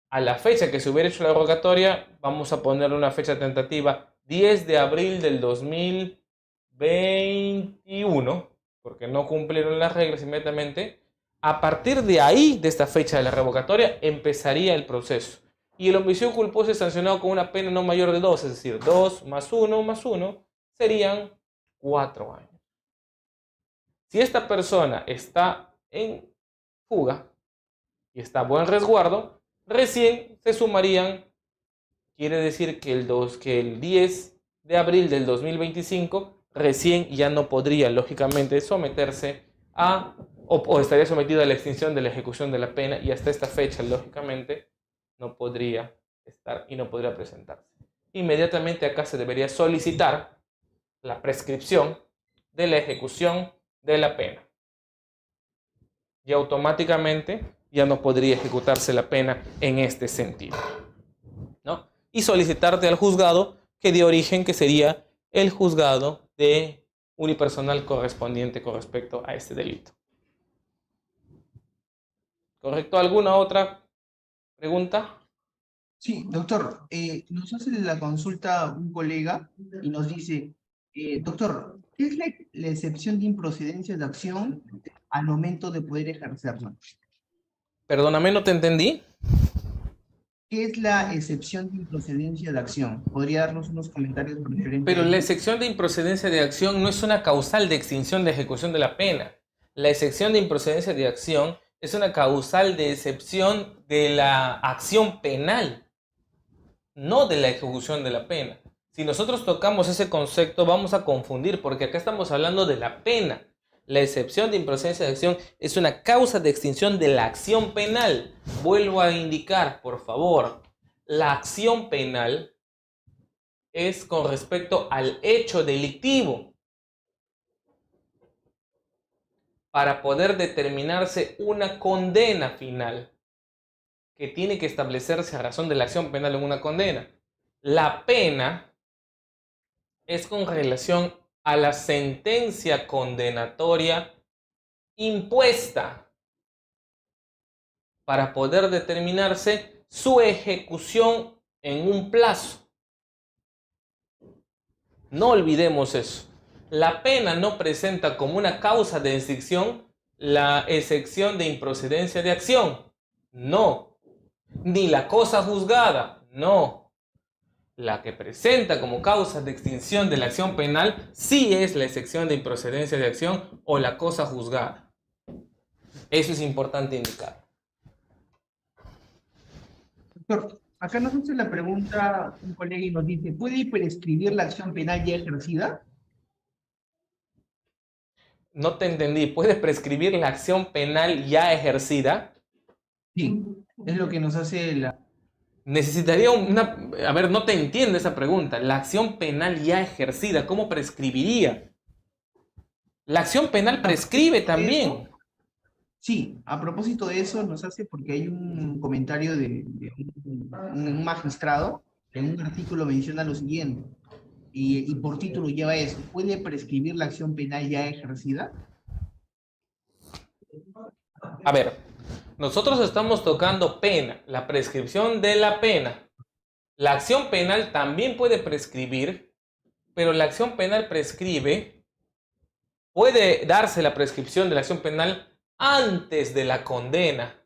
[SPEAKER 1] a la fecha que se hubiera hecho la revocatoria, vamos a ponerle una fecha tentativa, 10 de abril del 2021, porque no cumplieron las reglas inmediatamente. A partir de ahí, de esta fecha de la revocatoria, empezaría el proceso. Y el homicidio culposo es sancionado con una pena no mayor de 2, es decir, 2 más 1 más 1 serían 4 años. Si esta persona está en fuga y está a buen resguardo, recién se sumarían, quiere decir que el 10 de abril del 2025 recién ya no podría, lógicamente, someterse o estaría sometido a la extinción de la ejecución de la pena, y hasta esta fecha, lógicamente, no podría estar y no podría presentarse. Inmediatamente acá se debería solicitar la prescripción de la ejecución de la pena. Y automáticamente ya no podría ejecutarse la pena en este sentido, ¿no? Y solicitarte al juzgado que dio origen, que sería el juzgado de unipersonal correspondiente con respecto a este delito. ¿Correcto? ¿Alguna otra pregunta?
[SPEAKER 3] Sí, doctor, nos hace la consulta un colega y nos dice, doctor, ¿qué es la excepción de improcedencia de acción al momento de poder ejercerla?
[SPEAKER 1] Perdóname, no te entendí.
[SPEAKER 3] ¿Qué es la excepción de improcedencia de acción? ¿Podría darnos unos comentarios referentes
[SPEAKER 1] Pero
[SPEAKER 3] a
[SPEAKER 1] la
[SPEAKER 3] ello?
[SPEAKER 1] excepción de improcedencia de acción no es una causal de extinción de ejecución de la pena. La excepción de improcedencia de acción es una causal de excepción de la acción penal, no de la ejecución de la pena. Si nosotros tocamos ese concepto, vamos a confundir, porque acá estamos hablando de la pena. La excepción de improcedencia de acción es una causa de extinción de la acción penal. Vuelvo a indicar, por favor, la acción penal es con respecto al hecho delictivo. Para poder determinarse una condena final, que tiene que establecerse a razón de la acción penal en una condena. La pena es con relación a la sentencia condenatoria impuesta para poder determinarse su ejecución en un plazo. No olvidemos eso. La pena no presenta como una causa de extinción la excepción de improcedencia de acción. No. Ni la cosa juzgada. No. La que presenta como causa de extinción de la acción penal sí es la excepción de improcedencia de acción o la cosa juzgada. Eso es importante indicar.
[SPEAKER 3] Doctor, acá nos hace la pregunta un colega y nos dice, ¿puede prescribir la acción penal ya ejercida?
[SPEAKER 1] No te entendí. ¿Puedes prescribir la acción penal ya ejercida?
[SPEAKER 3] Sí, es lo que nos hace la...
[SPEAKER 1] Necesitaría una... A ver, no te entiendo esa pregunta. La acción penal ya ejercida, ¿cómo prescribiría? La acción penal prescribe también.
[SPEAKER 3] Sí, a propósito de eso nos hace porque hay un comentario de un magistrado que en un artículo menciona lo siguiente, y por título lleva eso, ¿puede prescribir la acción penal ya ejercida?
[SPEAKER 1] A ver, nosotros estamos tocando pena, la prescripción de la pena. La acción penal también puede prescribir, pero la acción penal prescribe, puede darse la prescripción de la acción penal antes de la condena.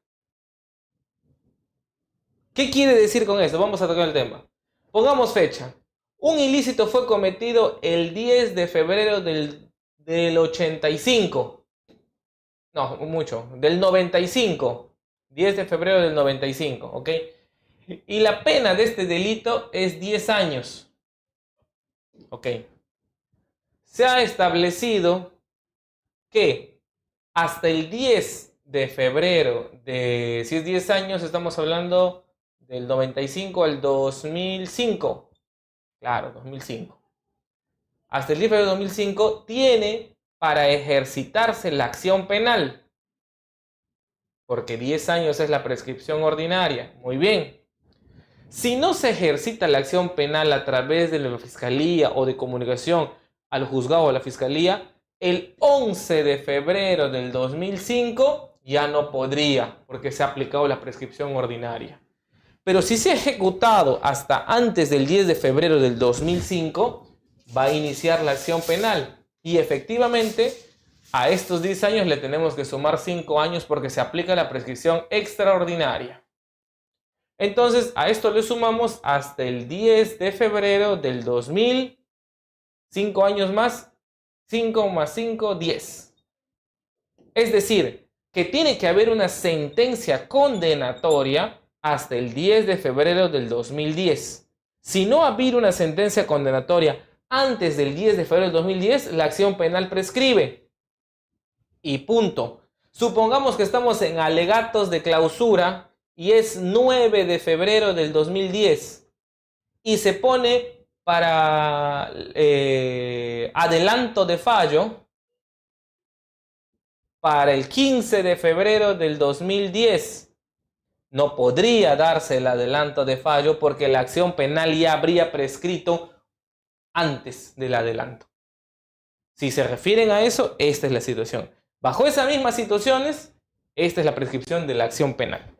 [SPEAKER 1] ¿Qué quiere decir con esto? Vamos a tocar el tema. Pongamos fecha. Un ilícito fue cometido el 10 de febrero del 85. No, mucho. Del 95. 10 de febrero del 95, ¿ok? Y la pena de este delito es 10 años. ¿Ok? Se ha establecido que hasta el 10 de febrero de... Si es 10 años, estamos hablando del 95 al 2005. Claro, 2005. Hasta el 10 de febrero de 2005 tiene para ejercitarse la acción penal. Porque 10 años es la prescripción ordinaria. Muy bien. Si no se ejercita la acción penal a través de la fiscalía o de comunicación al juzgado o a la fiscalía, el 11 de febrero del 2005 ya no podría, porque se ha aplicado la prescripción ordinaria. Pero si se ha ejecutado hasta antes del 10 de febrero del 2005, va a iniciar la acción penal. Y efectivamente, a estos 10 años le tenemos que sumar 5 años porque se aplica la prescripción extraordinaria. Entonces, a esto le sumamos hasta el 10 de febrero del 2000, 5 años más, 5 más 5, 10. Es decir, que tiene que haber una sentencia condenatoria hasta el 10 de febrero del 2010. Si no ha habido una sentencia condenatoria antes del 10 de febrero del 2010, la acción penal prescribe. Y punto. Supongamos que estamos en alegatos de clausura y es 9 de febrero del 2010 y se pone para adelanto de fallo para el 15 de febrero del 2010. No podría darse el adelanto de fallo porque la acción penal ya habría prescrito antes del adelanto. Si se refieren a eso, esta es la situación. Bajo esas mismas situaciones, esta es la prescripción de la acción penal.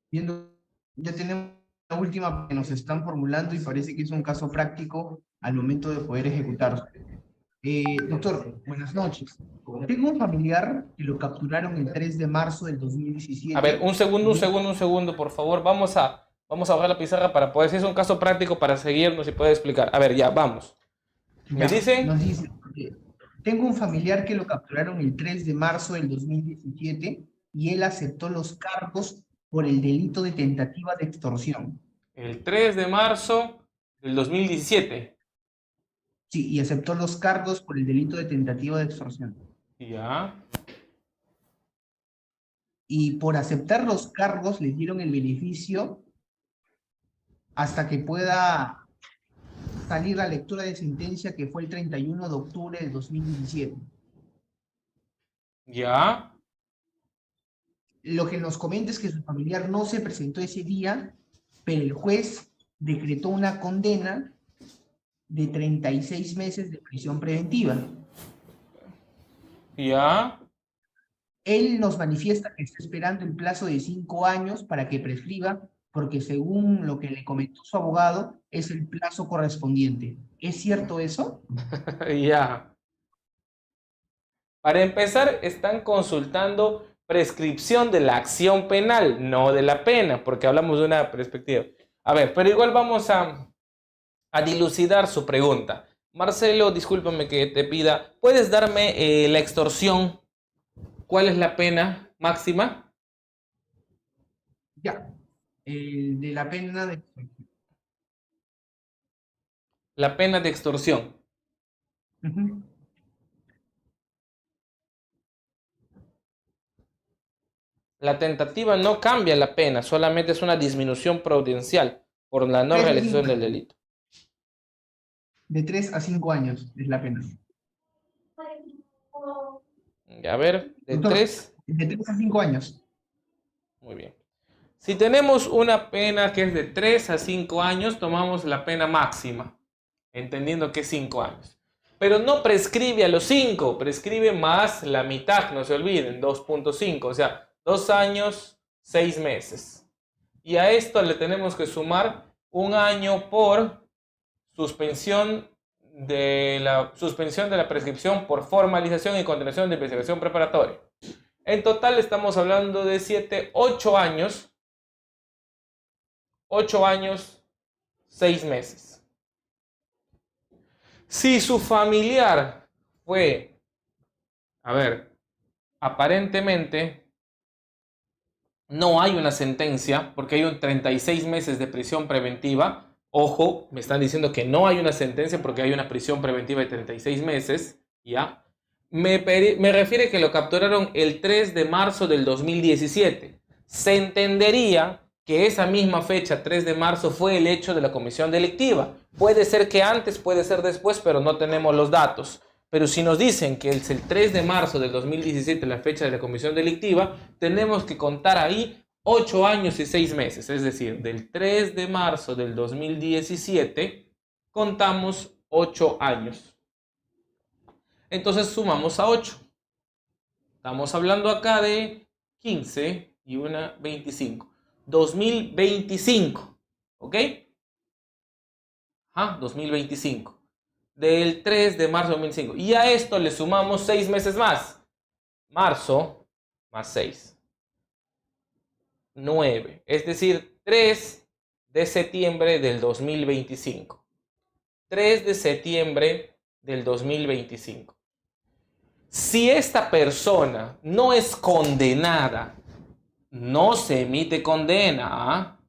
[SPEAKER 3] Viendo, ya tenemos la última que nos están formulando y parece que es un caso práctico al momento de poder ejecutarse. Doctor, buenas noches. Tengo un familiar que lo capturaron el 3 de marzo del 2017.
[SPEAKER 1] A ver, un segundo, por favor. Vamos a bajar la pizarra para poder, si es un caso práctico, para seguirnos y poder explicar. A ver, ya, vamos. ¿Me dice?
[SPEAKER 3] Nos dice, tengo un familiar que lo capturaron el 3 de marzo del 2017 y él aceptó los cargos por el delito de tentativa de extorsión.
[SPEAKER 1] El 3 de marzo del 2017.
[SPEAKER 3] Sí, y aceptó los cargos por el delito de tentativa de extorsión.
[SPEAKER 1] Ya.
[SPEAKER 3] Y por aceptar los cargos le dieron el beneficio hasta que pueda salir la lectura de sentencia, que fue el 31 de octubre del 2017.
[SPEAKER 1] Ya.
[SPEAKER 3] Lo que nos comenta es que su familiar no se presentó ese día, pero el juez decretó una condena de 36 meses de prisión preventiva.
[SPEAKER 1] Ya.
[SPEAKER 3] Él nos manifiesta que está esperando el plazo de 5 años para que prescriba, porque según lo que le comentó su abogado, es el plazo correspondiente. ¿Es cierto eso?
[SPEAKER 1] Ya. Para empezar, están consultando prescripción de la acción penal, no de la pena, porque hablamos de una perspectiva. A ver, pero igual vamos a dilucidar su pregunta. Marcelo, discúlpame que te pida, ¿puedes darme la extorsión? ¿Cuál es la pena máxima?
[SPEAKER 3] Ya. De la pena de...
[SPEAKER 1] La pena de extorsión.
[SPEAKER 3] Ujú.
[SPEAKER 1] La tentativa no cambia la pena, solamente es una disminución prudencial por la no realización del delito.
[SPEAKER 3] De 3 a 5 años es la pena.
[SPEAKER 1] A ver, de
[SPEAKER 3] Doctor,
[SPEAKER 1] 3.
[SPEAKER 3] de 3 a 5 años.
[SPEAKER 1] Muy bien. Si tenemos una pena que es de 3 a 5 años, tomamos la pena máxima, entendiendo que es 5 años. Pero no prescribe a los 5, prescribe más la mitad, no se olviden, 2.5, o sea, 2 años, 6 meses. Y a esto le tenemos que sumar 1 año por suspensión de la prescripción por formalización y continuación de investigación preparatoria. En total estamos hablando de 8 años. 8 años, 6 meses. Si su familiar fue, aparentemente no hay una sentencia porque hay un 36 meses de prisión preventiva. Ojo, me están diciendo que no hay una sentencia porque hay una prisión preventiva de 36 meses. ¿Ya? Me refiere que lo capturaron el 3 de marzo del 2017. Se entendería que esa misma fecha, 3 de marzo, fue el hecho de la comisión delictiva. Puede ser que antes, puede ser después, pero no tenemos los datos. Pero si nos dicen que es el 3 de marzo del 2017 la fecha de la comisión delictiva, tenemos que contar ahí 8 años y 6 meses. Es decir, del 3 de marzo del 2017 contamos 8 años. Entonces sumamos a 8. Estamos hablando acá de 15 y una 25. 2025. ¿Ok? 2025. Del 3 de marzo de 2025. Y a esto le sumamos 6 meses más. Marzo más 6. 9. Es decir, 3 de septiembre del 2025. 3 de septiembre del 2025. Si esta persona no es condenada, no se emite condena, ¿ah?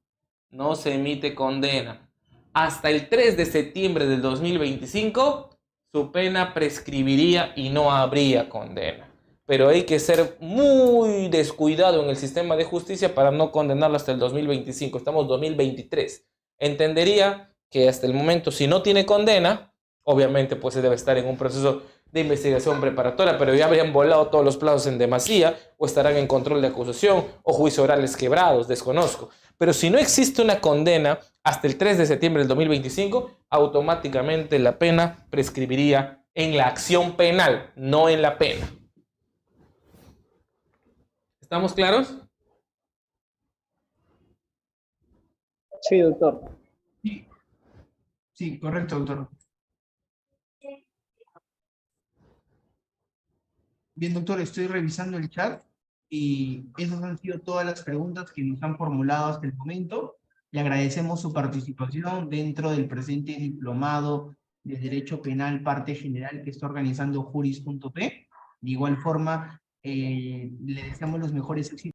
[SPEAKER 1] No se emite condena. Hasta el 3 de septiembre del 2025, su pena prescribiría y no habría condena. Pero hay que ser muy descuidado en el sistema de justicia para no condenarlo hasta el 2025. Estamos en 2023. Entendería que hasta el momento, si no tiene condena, obviamente pues se debe estar en un proceso de investigación preparatoria, pero ya habrían volado todos los plazos en demasía, o estarán en control de acusación, o juicios orales quebrados, desconozco. Pero si no existe una condena hasta el 3 de septiembre del 2025, automáticamente la pena prescribiría en la acción penal, no en la pena. ¿Estamos claros?
[SPEAKER 4] Sí, doctor.
[SPEAKER 3] Sí, sí, correcto, doctor. Bien, doctor, estoy revisando el chat y esas han sido todas las preguntas que nos han formulado hasta el momento. Le agradecemos su participación dentro del presente diplomado de Derecho Penal Parte General que está organizando Juris.p. De igual forma, le deseamos los mejores éxitos